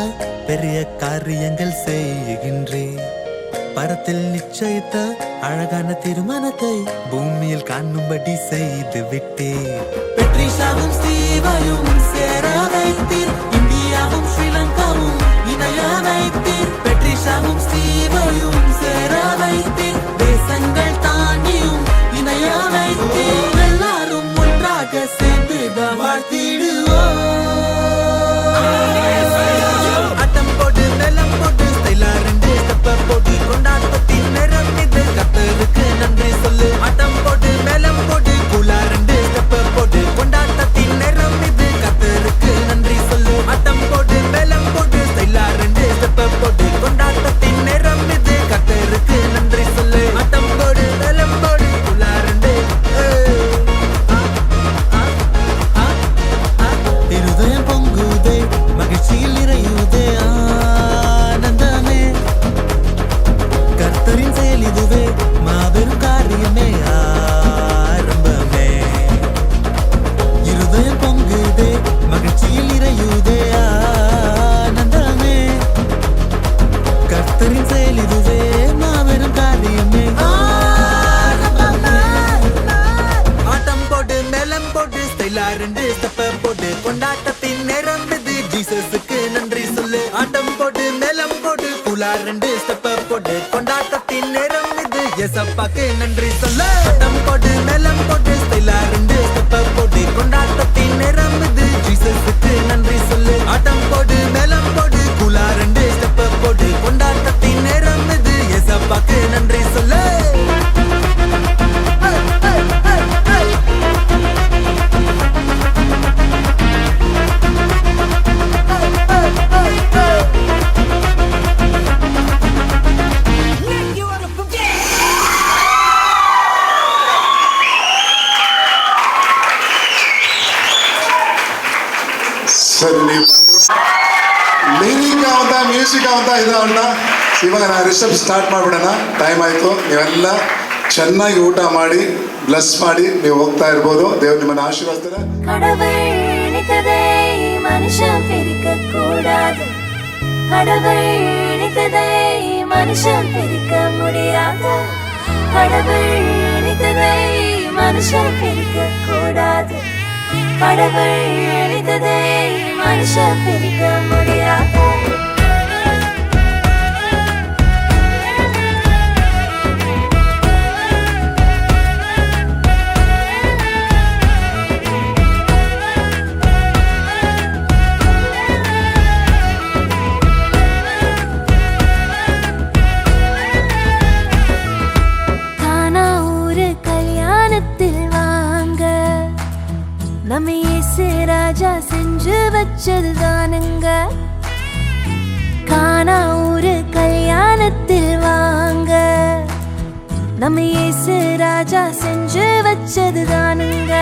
பெரிய காரியங்கள் செய்கின்றேன். பரத்தில் நிச்சயித்த அழகான திருமணத்தை பூமியில் காணும்படி செய்து விட்டேன். பெட்ரிஷாவும் ஸ்டீவையும் சேர வைத்தீர், இந்தியாவும் ஸ்ரீலங்காவும் இணைய வைத்தீர். பெட்ரிஷாவும் ஸ்டீவையும் சேர வைத்தீர், தேசங்கள் தாண்டியும் இணைய வைத்தீர். எல்லாரும் ஒன்றாக சேர்ந்து வாழ்த்திடுவோம். ஆட்டம் போட்டு மேலம் போட்டு ஸ்டைலா 2 ஸ்டெப்ப போட்டு கொண்டாட்டத்தின் நேரம் இது, கர்த்தருக்கு நன்றி சொல்லு. ஆட்டம் போட்டு மேலம் போட்டு கூலா 2 ஸ்டெப்ப போட்டு கொண்டாட்டத்தின் நேரம் இது, கர்த்தருக்கு நன்றி சொல்லு. ஆட்டம் போட்டு மேலம் போட்டு ஸ்டைலா 2 ஸ்டெப்ப போட்டு கொண்டாட்டத்தின் நேரம் இது, கர்த்தருக்கு நன்றி சொல்லு. ஆட்டம் போடு மேலம் போடு கூலா 2. இருதயம் பொங்குதே, மகிழ்ச்சியில் நிறையுதே ஆனந்தமே. கர்த்தரின் செயல் இதுவே, மாபெரும் காரியமே ஆரம்பமே. இருதயம் பொங்குதே, மகிழ்ச்சியில் நிறையுதே ஆனந்தமே. கர்த்தரின் செயல் இதுவே, மாபெரும் காரியமே ஆரம்பமே. ஆட்டம் போட்டு மேலம் போட்டு ஸ்டைலா 2 ஸ்டெப்ப போட்டு கொண்டாட்டத்தின் நேரம் இது, ஜீசஸுக்கு நன்றி சொல்லு. ஆட்டம் போட்டு மேலம் போட்டு கூலா 2 ஸ்டெப்ப போட்டு கொண்டாட்டத்தின் நேரம் இது, ஏசப்பாக்கு நன்றி சொல்லு. ஆட்டம் போட்டு மேலம் போட்டு ஸ்டைலா 2 ஸ்டெப்ப போட்டு கொண்டாட்டத்தின் நேரம் இது, ஜீசஸுக்கு நன்றி சொல்லு. ஆட்டம் போட்டு மேலம் போட்டு கூலா 2 ஸ்டெப்ப போட்டு கொண்டாட்டத்தின் நேரம் இது, ஏசப்பாக்கு நன்றி சொல்லு. ಸರಿ ನೀವು ಲಿರಿಕ್ ಅಂತ ಮ್ಯೂಸಿಕ್ ಅಂತ ಇದಾವಣ್ಣ. ಇವಾಗ ನಾನು ರಿಸೆಪ್ ಸ್ಟಾರ್ಟ್ ಮಾಡ್ಬಿಡೋಣ. ಟೈಮ್ ಆಯಿತು. ನೀವೆಲ್ಲ ಚೆನ್ನಾಗಿ ಊಟ ಮಾಡಿ ಬ್ಲೆಸ್ ಮಾಡಿ ನೀವು ಹೋಗ್ತಾ ಇರ್ಬೋದು. ದೇವ್ರು ನಿಮ್ಮನ್ನು ಆಶೀರ್ವದಿಸ್ತಾರೆ. கடவுள் நினைத்ததை மனுஷன் பிரிக்க கூடாது. கடவுள் நினைத்ததை மனுஷன் பிரிக்க முடியாது. கடவுள் நினைத்ததை மனுஷன் பிரிக்க கூடாது. கடவுள் இணைத்ததை மனுஷன் பிரிக்க முடியாது. கானா ஊரு கல்யாணத்தில் வாங்க நம்ம இயேசு ராஜா செஞ்சு வச்சது தானுங்க. கானா ஊரு கல்யாணத்தில் வாங்க நம்ம இயேசு ராஜா செஞ்சு வச்சது தானுங்க.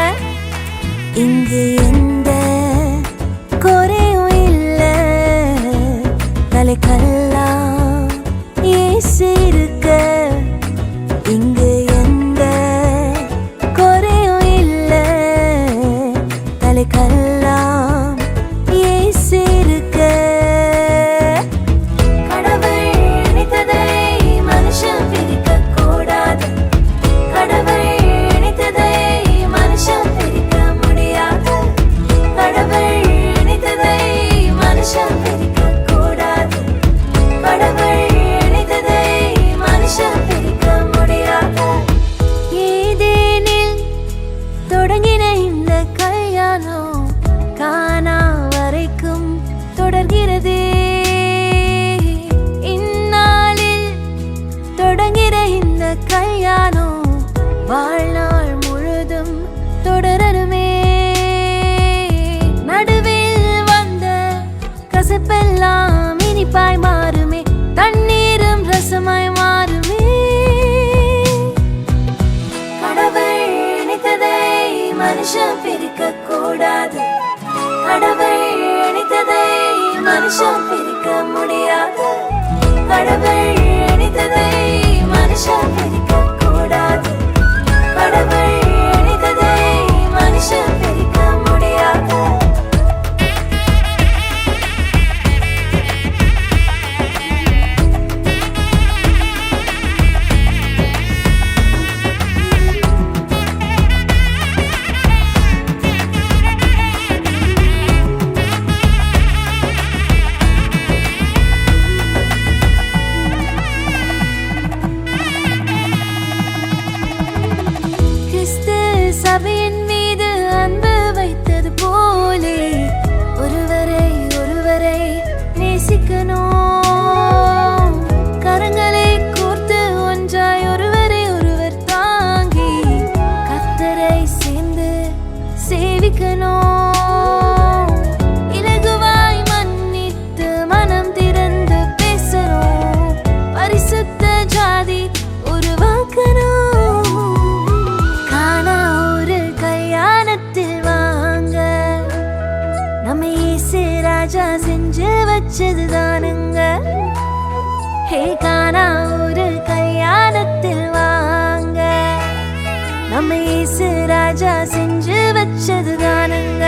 இங்கு எந்த குறையும் இல்ல, தலைக்கெல்லாம் இயேசு இருக்க. இங்கு எந்த குறையும் இல்ல, தலைக்கெல்லாம் இயேசு இருக்க. கடவுள் இணைத்ததை மனுஷன் பிரிக்க கூடாது. கடவுள் இணைத்ததை மனுஷன் பிரிக்க முடியாது. கடவுள் இணைத்ததை மனுஷன் பிரிக்க கூடாது. கடவுள் இணைத்ததை மனுஷன் பிரிக்க முடியாது. ஏதேனில் தொடங்கின இந்த கல்யாணம் கானா வரைக்கும் தொடர்கிறதே. இந்நாளில் தொடங்கிற இந்த கல்யாணம் வாழ்நாள் முழுதும் தொடரணுமே. நடுவில் வந்த கசப்பெல்லாம் இனிப்பாய் மாறுமே. தண்ணீரும் ரசமாய் மாறுமே. கடவுள் இணைத்ததை மனுஷன் பிரிக்க கூடாது. கடவுள் இணைத்ததை மனுஷன் பிரிக்க முடியாது. கடவுள் இணைத்ததை மனுஷன் பிரிக்க கூடாது. கடவுள் இணைத்ததை மனுஷன் பிரிக்க முடியாது. கிறிஸ்து சபையின் மீது அன்பு வைத்தது போலே ஒருவரை ஒருவரை நேசிக்கணும். கரங்களை கோர்த்து ஒன்றாய் ஒருவரை ஒருவர் தாங்கி கர்த்தரை சேர்ந்து சேவிக்கணும். இலகுவாய் மன்னித்து மனம் திறந்து பேசணும். பரிசுத்த ஜாதி உருவாக்கணும். கானா ஒரு கல்யாணத்தில் வாங்க நம்ம இயேசு ராஜா செஞ்சு வச்சது தானுங்க. ஹே கானா ஒரு கல்யாணத்தில் வாங்க நம்ம இயேசு ராஜா செஞ்சு வச்சது தானுங்க.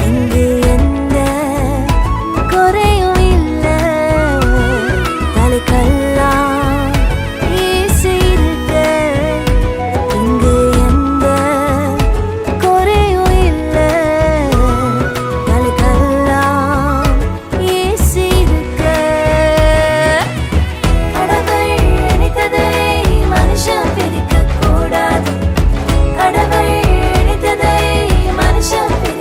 இங்கு எந்த குறையும் இல்ல, தலைக்கெல்லாம் இயேசு இருக்க. இங்கு எந்த குறையும் இல்ல, தலைக்கெல்லாம் இயேசு இருக்க. கடவுள் இணைத்ததை மனுஷன் பிரிக்க கூடாது. கடவுள் இணைத்ததை மனுஷன் பிரிக்க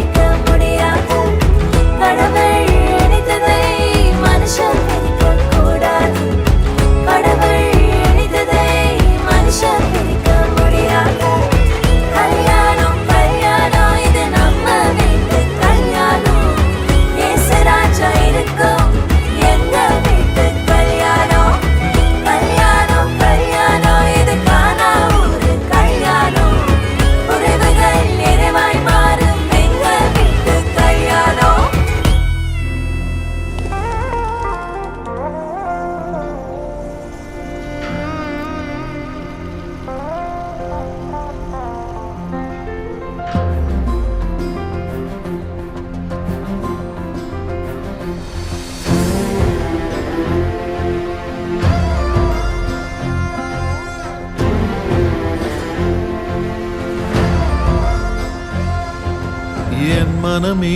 என் மனமே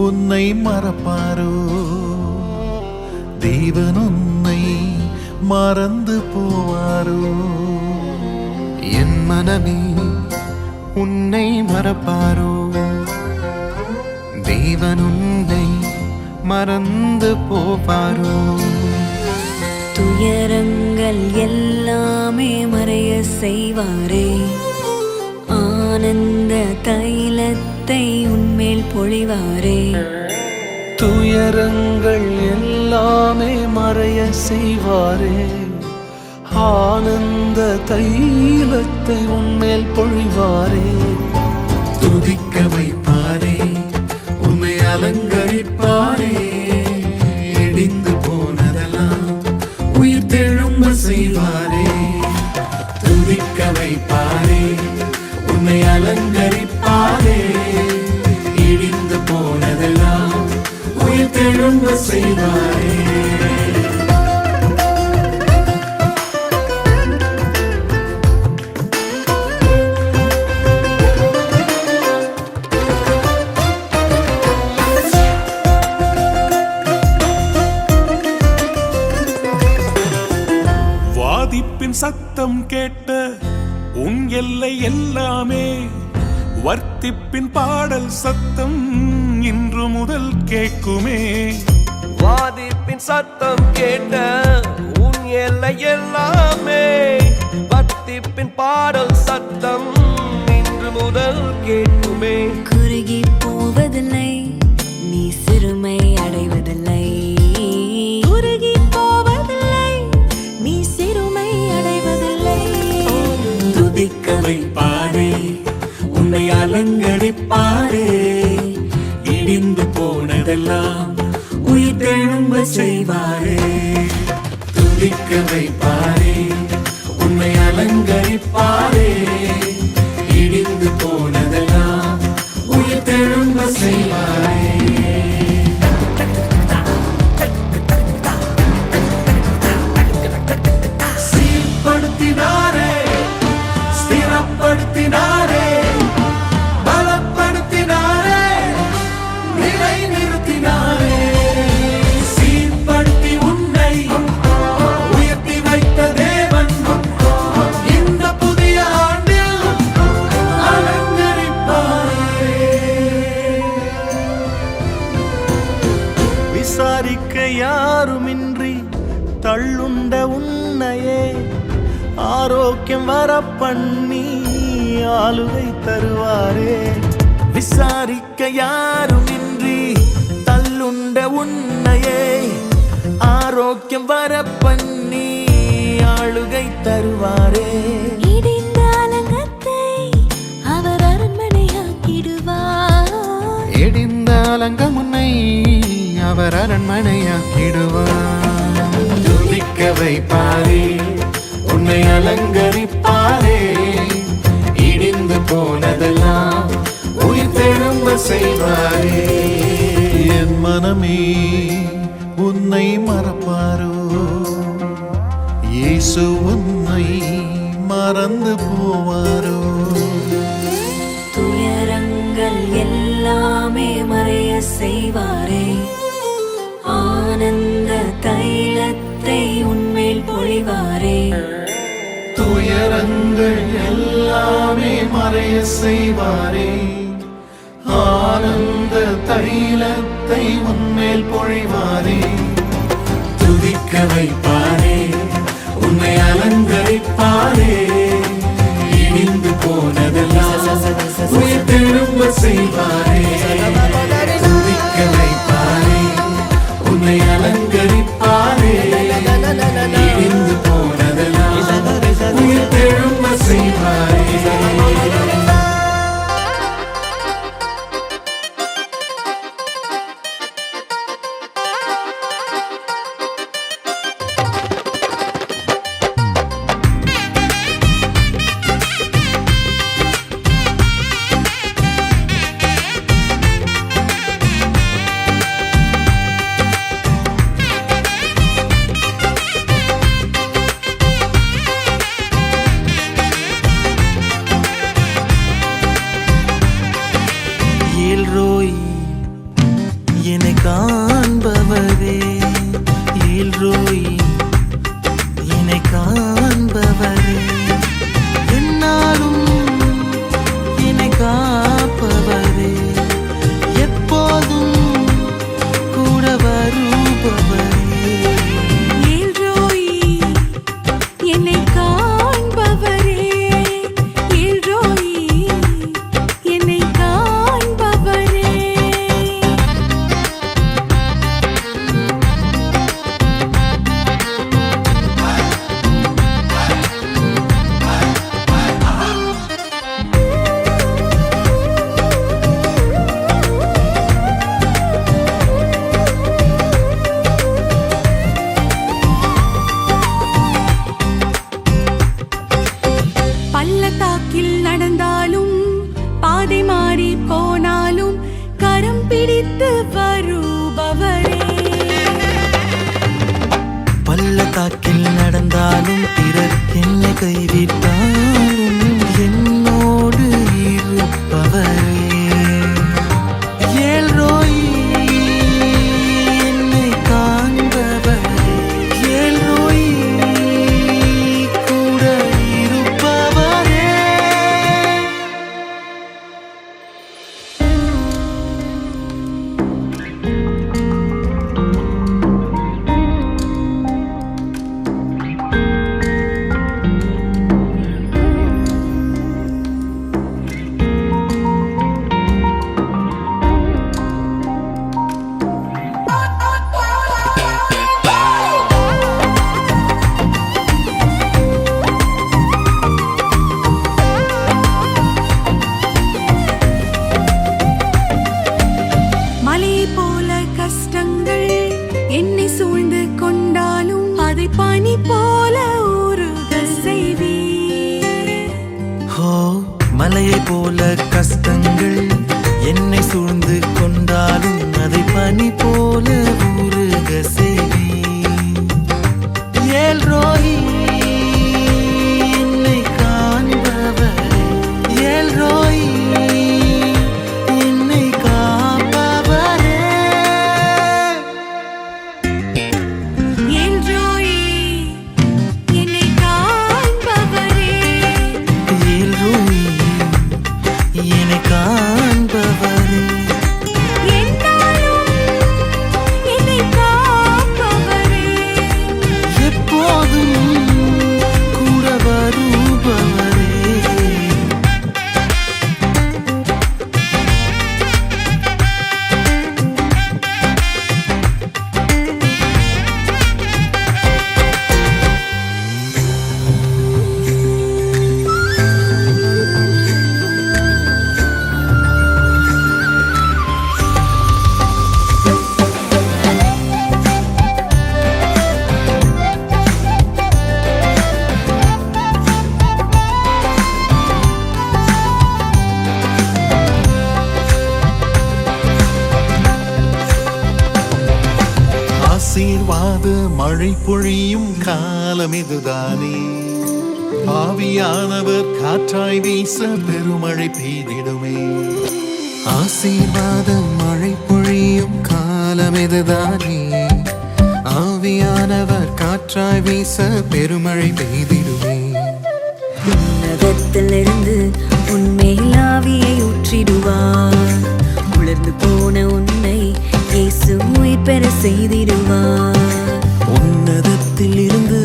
உன்னை மறப்பாரோ தேவன் உன்னை மறந்து போவாரோ என் மனமே உன்னை மறப்பாரோ தேவன் உன்னை மறந்து போவாரோ துயரங்கள் எல்லாமே மறைய செய்வாரே ஆனந்த தைலத்தை உன்மேல் பொழிவாரே துயரங்கள் எல்லாமே மறைய செய்வாரே ஆனந்த தைலத்தை உன்மேல் பொழிவாரே துதிக்க வைப்பாரே உன்னை அலங்கரிப்பாரே இடிந்து போனதெல்லாம் உயிர் தெழும்ப செய்வாரே துதிக்க வைப்பாரே உன்னை அலங்கரிப்பாரே இடிந்து போனதெல்லாம் உயிர் தெழும்ப செய்வாரே வாதிப்பின் சத்தம் கேட்ட உன் எல்லை எல்லாமே வர்த்திப்பின் பாடல் சத்தம் இன்று முதல் கேட்குமே வாதிப்பின் சத்தம் கேட்ட உன் எல்லை எல்லாமே வர்த்திப்பின் பாடல் சத்தம் இன்று முதல் கேட்குமே குறுகி போவதில்லை நீ சிறுமை அடைவதில்லை குறுகி போவதில்லை நீ சிறுமை அடைவதில்லை துதிக்க வைப்பாரே உன்னை அலங்கரிப்பாரே இடிந்து போனதெல்லாம் உயிர் தெழும்ப செய்வாரே துதிக்க வைப்பாரே உன்னை அலங்கரிப்பாரே இடிந்து போனதெல்லாம் உயிர் தெழும்ப செய்வாரே சீர்படுத்தினாரே ஸ்திரப்படுத்தினாரே பலப்படுத்தினாரே நிலை நிறுத்தினாரே சீர்படுத்தி உன்னை உயர்த்தி வைத்த தேவன் இந்த புதிய ஆண்டில் அலங்கரிப்பாரே விசாரிக்க யாருமின்றி தள்ளுண்ட உன்னையே ஆரோக்கியம் வர பண்ணி ஆளுகை தருவாரே விசாரிக்க யாருமின்றி தள்ளுண்ட உன்னையே ஆரோக்கியம் வர பண்ணி ஆளுகை தருவாரே இடிந்த அலங்கத்தை அவர் அரண்மனையாக்கிடுவார் இடிந்த அலங்கம் உன்னை அவர் அரண்மனையாக்கிடுவார் துதிக்க வைப்பாரே உன்னை அலங்கரிப்பாரே இடிந்து போனதெல்லாம் உயிர் தெழும்ப செய்வாரே என் மனமே உன்னை மறப்பாரோ இயேசு உன்னை மறந்து போவாரோ துயரங்கள் எல்லாமே மறைய செய்வாரே ஆனந்த தைலத்தை உன்மேல் பொழிவாரே துயரங்கள் எல்லாமே மறைய செய்வாரே ஆனந்த தைலத்தை உன்மேல் பொழிவாரே துதிக்க வைப்பாரே உன்னை அலங்கரிப்பாரே இடிந்து போனதெல்லாம் உயிர் தெழும்ப செய்வாரே துதிக்க வைப்பாரே உன்னை அலங்கரிப்பாரே இடிந்து போனதெல்லாம் உயிர் தெழும்ப செய்வாரே ஏல்ரோய் என்னை காண்பவரே, ஏல்ரோய் என்னை காண்பவரே, என்னாலும் என்னை காப்பவரே, எப்போதும் கூட வருபவரே. ஏல்ரோய் என்னை காண்பவரே, ஏல்ரோய் என்னை காண்பவரே. பள்ளத்தாக்கில் நடந்தாலும் பாதை மாறி போனாலும் கரம் பிடித்து வருபவரே. பள்ளத்தாக்கில் நடந்தாலும் பிறர் என்னை கைவிட்டாலும் என்னோடு இருப்பவரே. ஏல்ரோய் என்னை காண்பவரே, ஏல்ரோய் கூட இருப்பவரே. மலை போல கஷ்டங்கள் என்னை சூழ்ந்து கொண்டாலும் அதை பனி போல உருக செய்வீர். ஹோ, மலையை போல கஷ்டங்கள் என்னை சூழ்ந்து கொண்டாலும் அதை பனி போல உருக செய்வீர். ஏல்ரோய் என்னை காண்பவரே, ஏல்ரோய் என்னை காப்பவரே. ஏல்ரோய் என்னை காண்பவரே, ஏல்ரோய் என்னை காண்பவரே, என்னாலும் என்னை காப்பவரே. எப்போதும் கூட வருபவரே. ஆசீர்வாத மழை பொழியும் காலம் இதுதானே, ஆவியானவர் காற்றாய் வீச பெருமழை பெய்திடுமே. ஆசீர்வாத மழை பொழியும் காலம் இதுதானே, ஆவியானவர் காற்றாய் வீச பெருமழை பெய்திடுமே. உன்னதத்திலிருந்து உன்மேல் ஆவியை ஊற்றிடுவார், உலர்ந்து போன உன்னை இயேசு உயிர் பெற செய்திடுவார். உன்னதத்தில் இருந்து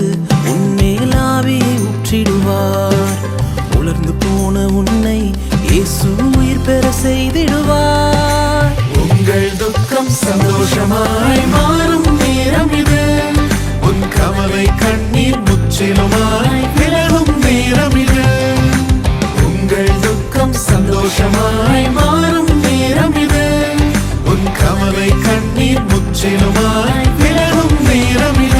உன்மேல் ஆவியை ஊற்றிடுவார், உலர்ந்து போன உன்னை இயேசு உயிர் பெற செய்திடுவார். உங்கள் துக்கம் சந்தோஷமாய் மாறும் நேரம் இது, உன் கவலை கண்ணீர் முற்றிலுமாய் விலகும் நேரம் இது. உங்கள் துக்கம் சந்தோஷமாய் மாறும் நேரம் இது, உன் கவலை கண்ணீர் முற்றிலுமாய் விலகும் நேரம் இது.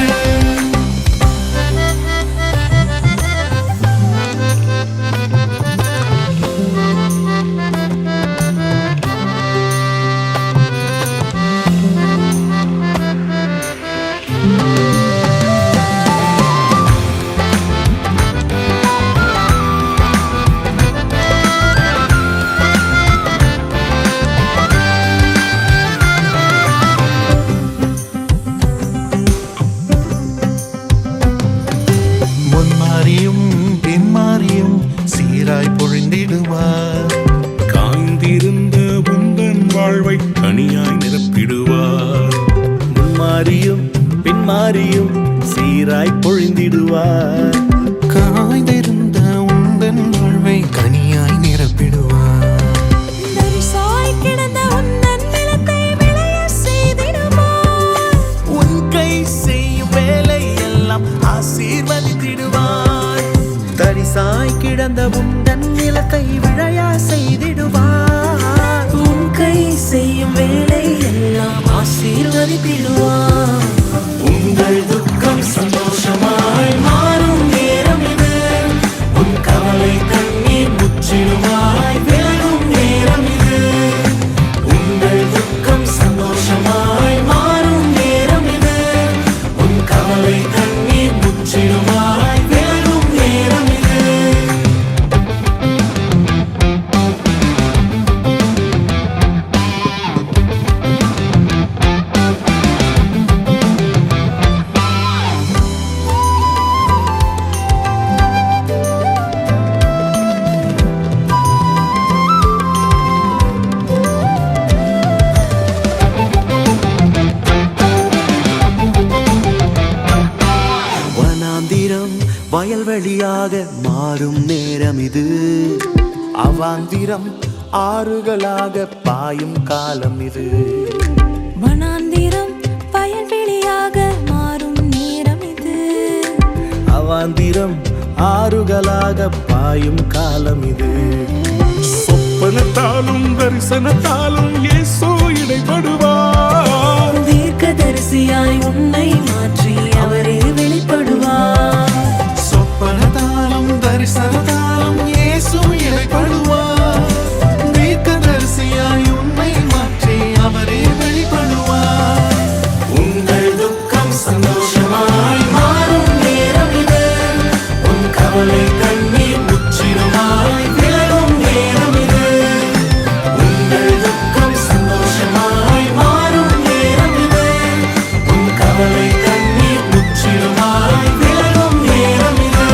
மாறியும் சீராய் பொழிந்திடுவார். காய்ந்திருந்த உந்தன் வாழ்வை கனியாய் நிரப்பிடுவார். தரிசாய் கிடந்த உந்தன் நிலத்தை விளைய செய்திடுவார். உன் கை செய்யும் வேலை எல்லாம் ஆசீர்வதித்திடுவார். தரிசாய் கிடந்த உந்தன் நிலத்தை விளையா செய்திடுவார். உன் கை செய்யும் வேலை எல்லாம் ஆசீர்வதித்திடுவார். உங்கள் துக்கம் சந்தோஷமாய் மாறும் நேரம் இது. உன் கவலை கண்ணீர் முற்றிலுமாய் விலகும் நேரம் இது. உங்கள் துக்கம் சந்தோஷமாய் மாறும் நேரம் இது. உன் கவலை கண்ணீர் முற்றிலுமாய் விலகும் நேரம் இது. வனாந்திரம் வயல்வெளியாக மாறும் நேரம் இது. அவாந்திரம் ஆறுகளாக பாயும் காலம் இது. வனாந்திரம் வயல்வெளியாக மாறும் நேரம் இது. அவாந்திரம் ஆறுகளாக பாயும் காலம் இது. சொப்பனத்தாலும் தரிசனத்தாலும் இயேசு இடைப்படுவார். தீர்க்கதரிசியாய் உன்னை மாற்றி அவரே வெளிப்படுவார். சொப்பனத்தாலும் தரிசனத்தாலும் இயேசு இடைப்படுவார். தீர்க்கதரிசியாய் உன்னை மாற்றி அவரே வெளிப்படுவார். உங்கள் துக்கம் சந்தோஷமாய் மாறும் நேரம் இது. உன் கவலை கண்ணீர் முற்றிலுமாய் விலகும் நேரம் இது. உங்கள் துக்கம் சந்தோஷமாய் மாறும் நேரம் இது. உன் கவலை கண்ணீர் முற்றிலுமாய் விலகும் நேரம் இது.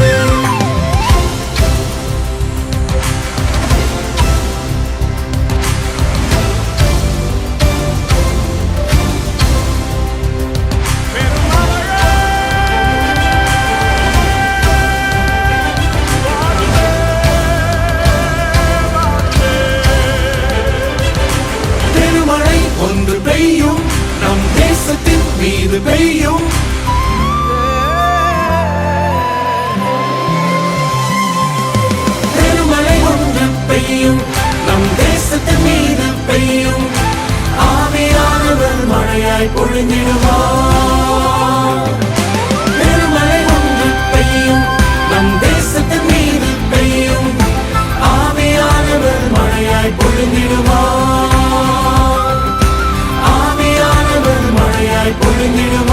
பெருமழை ஒன்று பெய்யும், நம் தேசத்தின் மீது பெய்யும். பெருமழை ஒன்று பெய்யும், நம் தேசத்தின் மீது பெய்யும். ஆவியானவர் மழையாய் பொழிந்திடுவார். பெருமழை ஒன்று பெய்யும், நம் தேசத்தின் மீது பெய்யும். ஆவியானவர் மழையாய் பொழிந்திடுவார். ஆவியானவர் மழையாய் பொழிந்திடுவார்.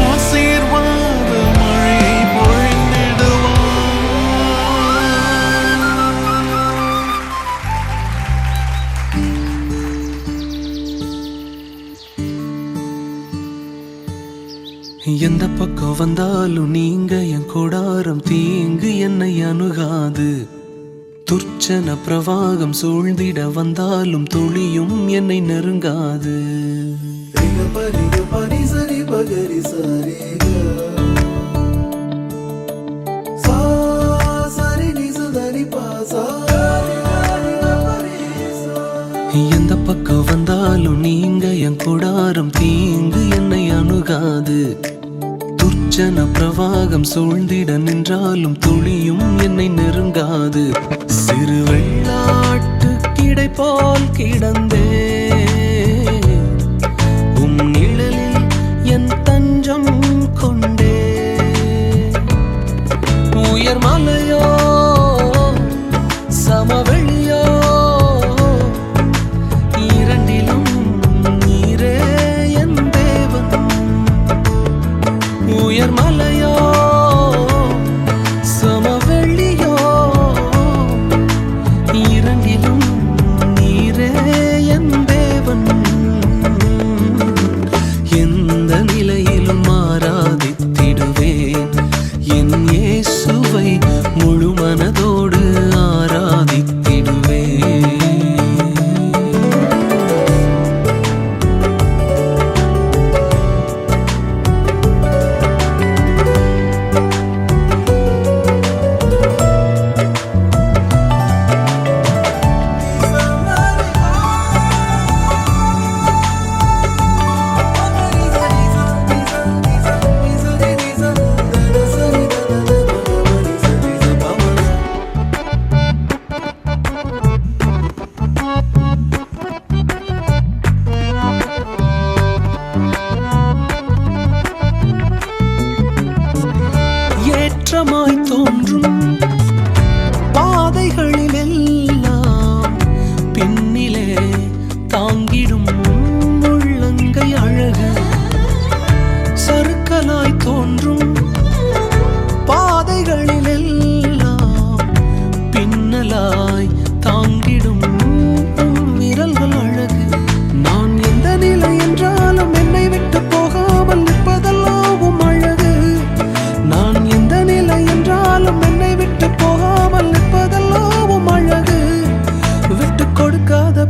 ஆசீர்வாத மழை பொழிந்திடுவார். எந்த பக்கம் வந்தாலும் நீங்க என் கூடாரம் தீங்கு என்னை அணுகாது. துர்ச்சன பிரவாகம் சூழ்ந்திட வந்தாலும் துளியும் என்னை நெருங்காது. எந்த பக்கம் வந்தாலும் நீங்க என் கூடாரம் தீங்கு என்னை அணுகாது. துர்ச்சன பிரவாகம் சூழ்ந்திட நின்றாலும் துளியும் என்னை நெருங்காது. சிறு வெள்ளாட்டு கிடை போல் கிடந்தே உம் நிழலில் என் தஞ்சம் கொண்டே. உயர் மலையோ சமவெளியோ இரண்டிலும் நீரே என் தேவன். உயர் மலையோ சமவெளியோ இரண்டிலும் நீரே என்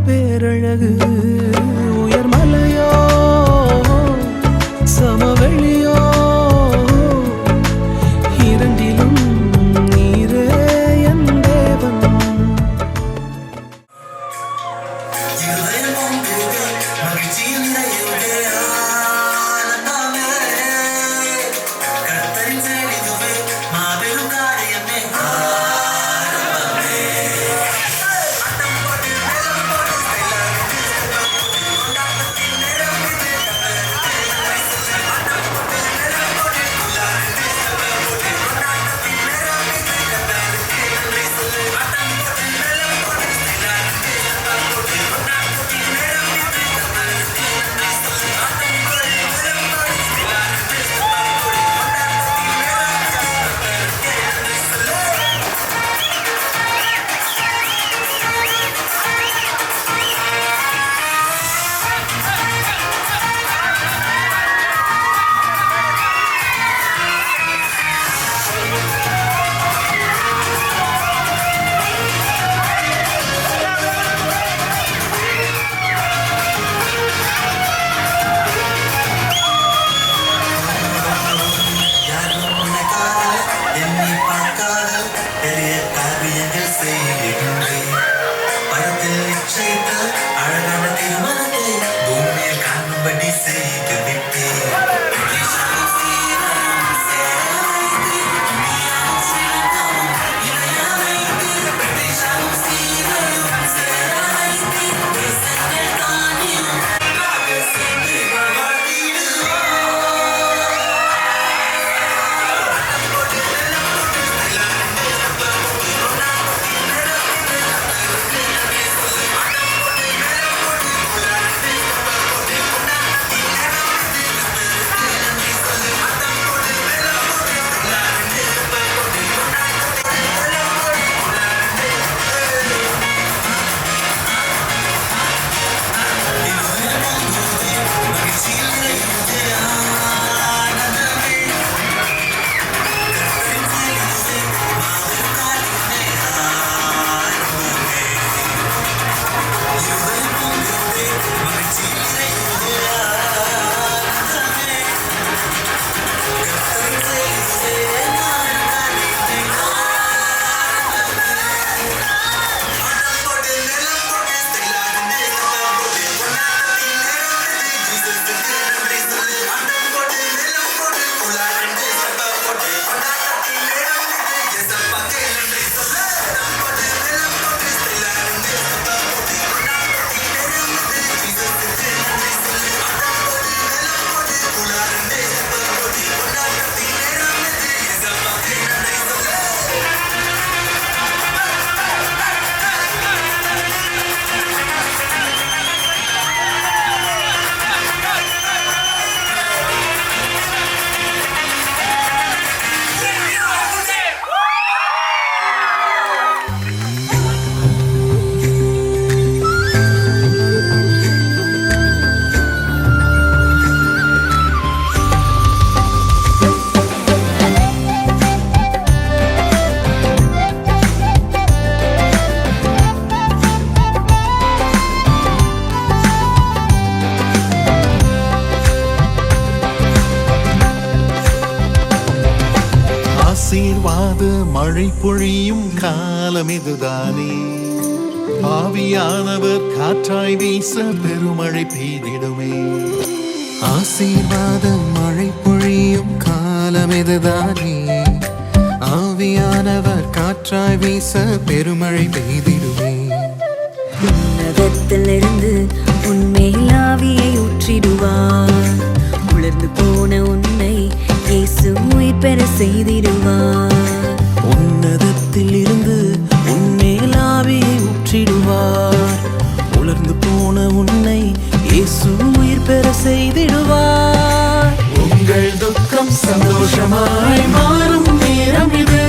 பேரழகு உயர் மலையோ சமவெளியோ இரண்டிலும் நீரே என் தேவன். ஆசீர்வாத மழை பொழியும் காலம் இதுதானே. ஆவியானவர் காற்றாய் வீச பெருமழை பெய்திடுமே. ஆசீர்வாத மழை பொழியும் காலம் இதுதானே. ஆவியானவர் காற்றாய் வீச பெருமழை பெய்திடுமே. உன்னதத்திலிருந்து உன்மேல் ஆவியை ஊற்றிடுவார். உலர்ந்து போன உன்னை இயேசு உயிர் பெற செய்திடுவார். உன்னதத்தில் இருந்து உன்மேல் ஆவியை ஊற்றிடுவார். உலர்ந்து போன உன்னை இயேசு உயிர் பெற செய்திடுவார். உங்கள் துக்கம் சந்தோஷமாய் மாறும் நேரம் இது.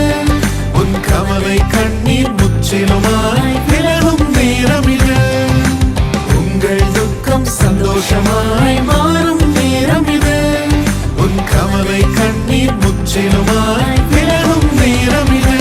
உன் கவலை கண்ணீர் முற்றிலுமாய் விலகும் நேரம் இது. உங்கள் துக்கம் சந்தோஷமாய் மாறும் நேரம் இது. உன் கவலை கண்ணீர் முற்றிலுமாய் விலகும் நேரம் இது.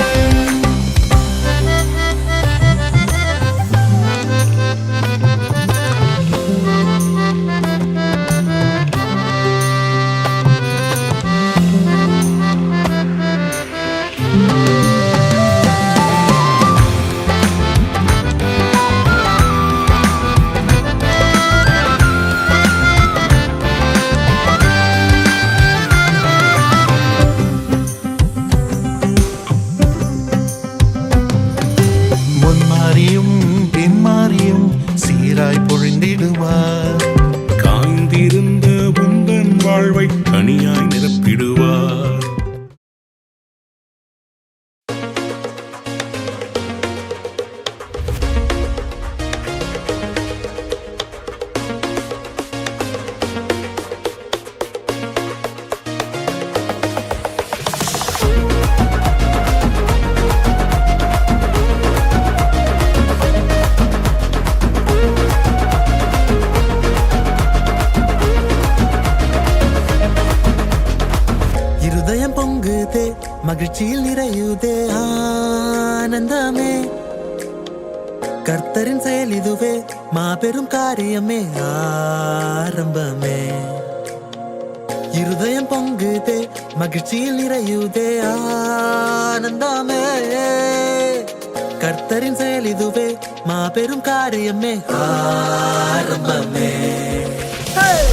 நீராய் பொழிந்திடுவார். காய்ந்திருந்த உந்தன் வாழ்வை கனியாய் நிரப்பிடுவார். இருதயம் பொங்குதே, மகிழ்ச்சியில் நிறையுதே ஆனந்தமே. கர்த்தரின் செயல் இதுவே, மாபெரும் காரியமே ஆரம்பமே. இருதயம் பொங்குதே, மகிழ்ச்சியில் நிறையுதே ஆனந்தமே. கர்த்தரின் செயல் இதுவே, மாபெரும் காரியமே ஆரம்பமே.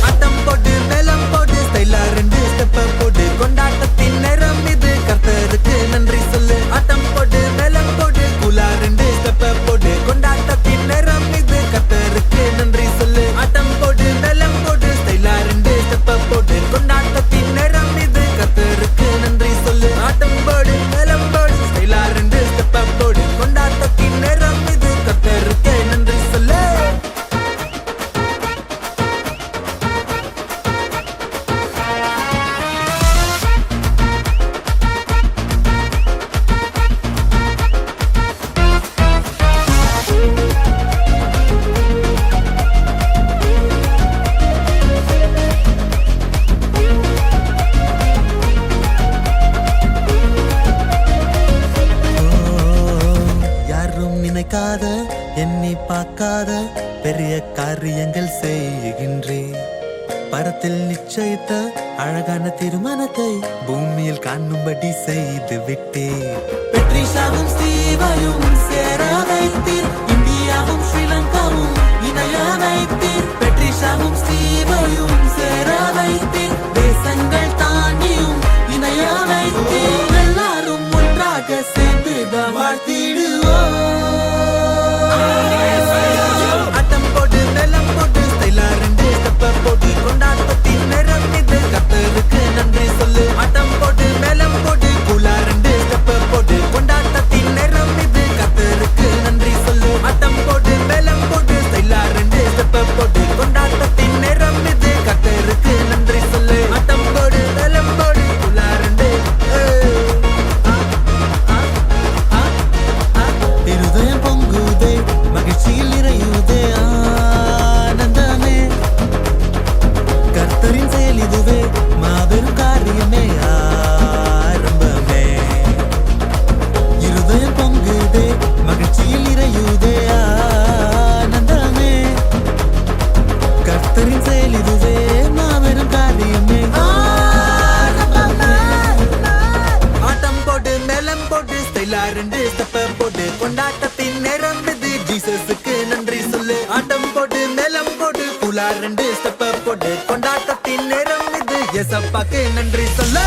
அட்டம் போட்டு மேலம் போட்டு ஸ்டைலா 2 ஸ்டெப்ப போட்டு கொண்டாட்டத்தின் நேரம் இது, கர்த்தருக்கு நன்றி சொல்லு. அட்டம் போட்டு மேலம் போட்டு கூலா 2 ஸ்டெப்ப போட்டு கொண்டாட்டத்தின் நேரம் இது, கர்த்தருக்கு நன்றி சொல்லு. அட்டம் போட்டு மேலம் போட்டு ஸ்டைலா 2 ஸ்டெப்ப போட்டு கொண்டாட்டத்தின் நேரம் இது, கர்த்தருக்கு நன்றி சொல்லு. அட்டம் போடு மேலம் போடு ஸ்டைலா 2 ஸ்டெப்ப போடு கொண்டாட்டத்தின் நேரம் இது, கர்த்தருக்கு நன்றி சொல்லு. யாரும் நினைக்காத, எண்ணி பார்க்காத பெரிய காரியங்கள் செய்கின்றேன். பரத்தில் நிச்சயித்த அழகான திருமணத்தை பூமியில் காணும்படி செய்து விட்டேன். பெட்ரிஷாவும் ஸ்டீவையும் சேர வைத்தீர், இந்தியாவும் ஸ்ரீலங்காவும் இணைய வைத்தீர். பெட்ரிஷாவும் ஸ்டீவையும் சேர வைத்தீர், தேசங்கள் தாண்டியும் இணைய வைத்தீர். எல்லாரும் ஒன்றாக சேர்ந்துதான் வாழ்த்திடுவோம். அட்டம் போட்டு மேலம் போட்டு ஸ்டைலா 2 ஸ்டெப்ப போட்டு கொண்டாட்டத்தின் நேரம் இது, கர்த்தருக்கு நன்றி சொல்லு. அட்டம் போட்டு மேலம் போட்டு கூலா 2 ஸ்டெப்ப போட்டு கொண்டாட்டத்தின் நேரம் இது, கர்த்தருக்கு நன்றி சொல்லு. அட்டம் போட்டு மேலம் போட்டு ஸ்டைலா 2 ஸ்டெப்ப போட்டு கொண்டாட்டத்தின் நேரம் இது, கர்த்தருக்கு நன்றி சொல்லு. அட்டம் போடு மேலம் போடு கூலா 2. இருதயம் பொங்குதே, மகிழ்ச்சியில் நிறையுதே ஆனந்தமே. கர்த்தரின் செயல் இதுவே, மாபெரும் காரியமே ஆரம்பமே. இருதயம் பொங்குதே, மகிழ்ச்சியில் நிறையுதே ஆனந்தமே. கர்த்தரின் செயல் இதுவே, மாபெரும் காரியமே ஆரம்பமே. ஆட்டம் போட்டு மேலம் போட்டு ஸ்டைலா 2 ஸ்டெப்ப போட்டு கொண்டாட்டத்தின் நேரம் இது, ஜீசஸுக்கு நன்றி சொல்லு. ஆட்டம் போட்டு மேலம் போட்டு கூலா 2 ஸ்டெப்ப போட்டு கொண்டாட்டத்தின் நேரம் இது, எசப்பாக்கு நன்றி சொல்லு.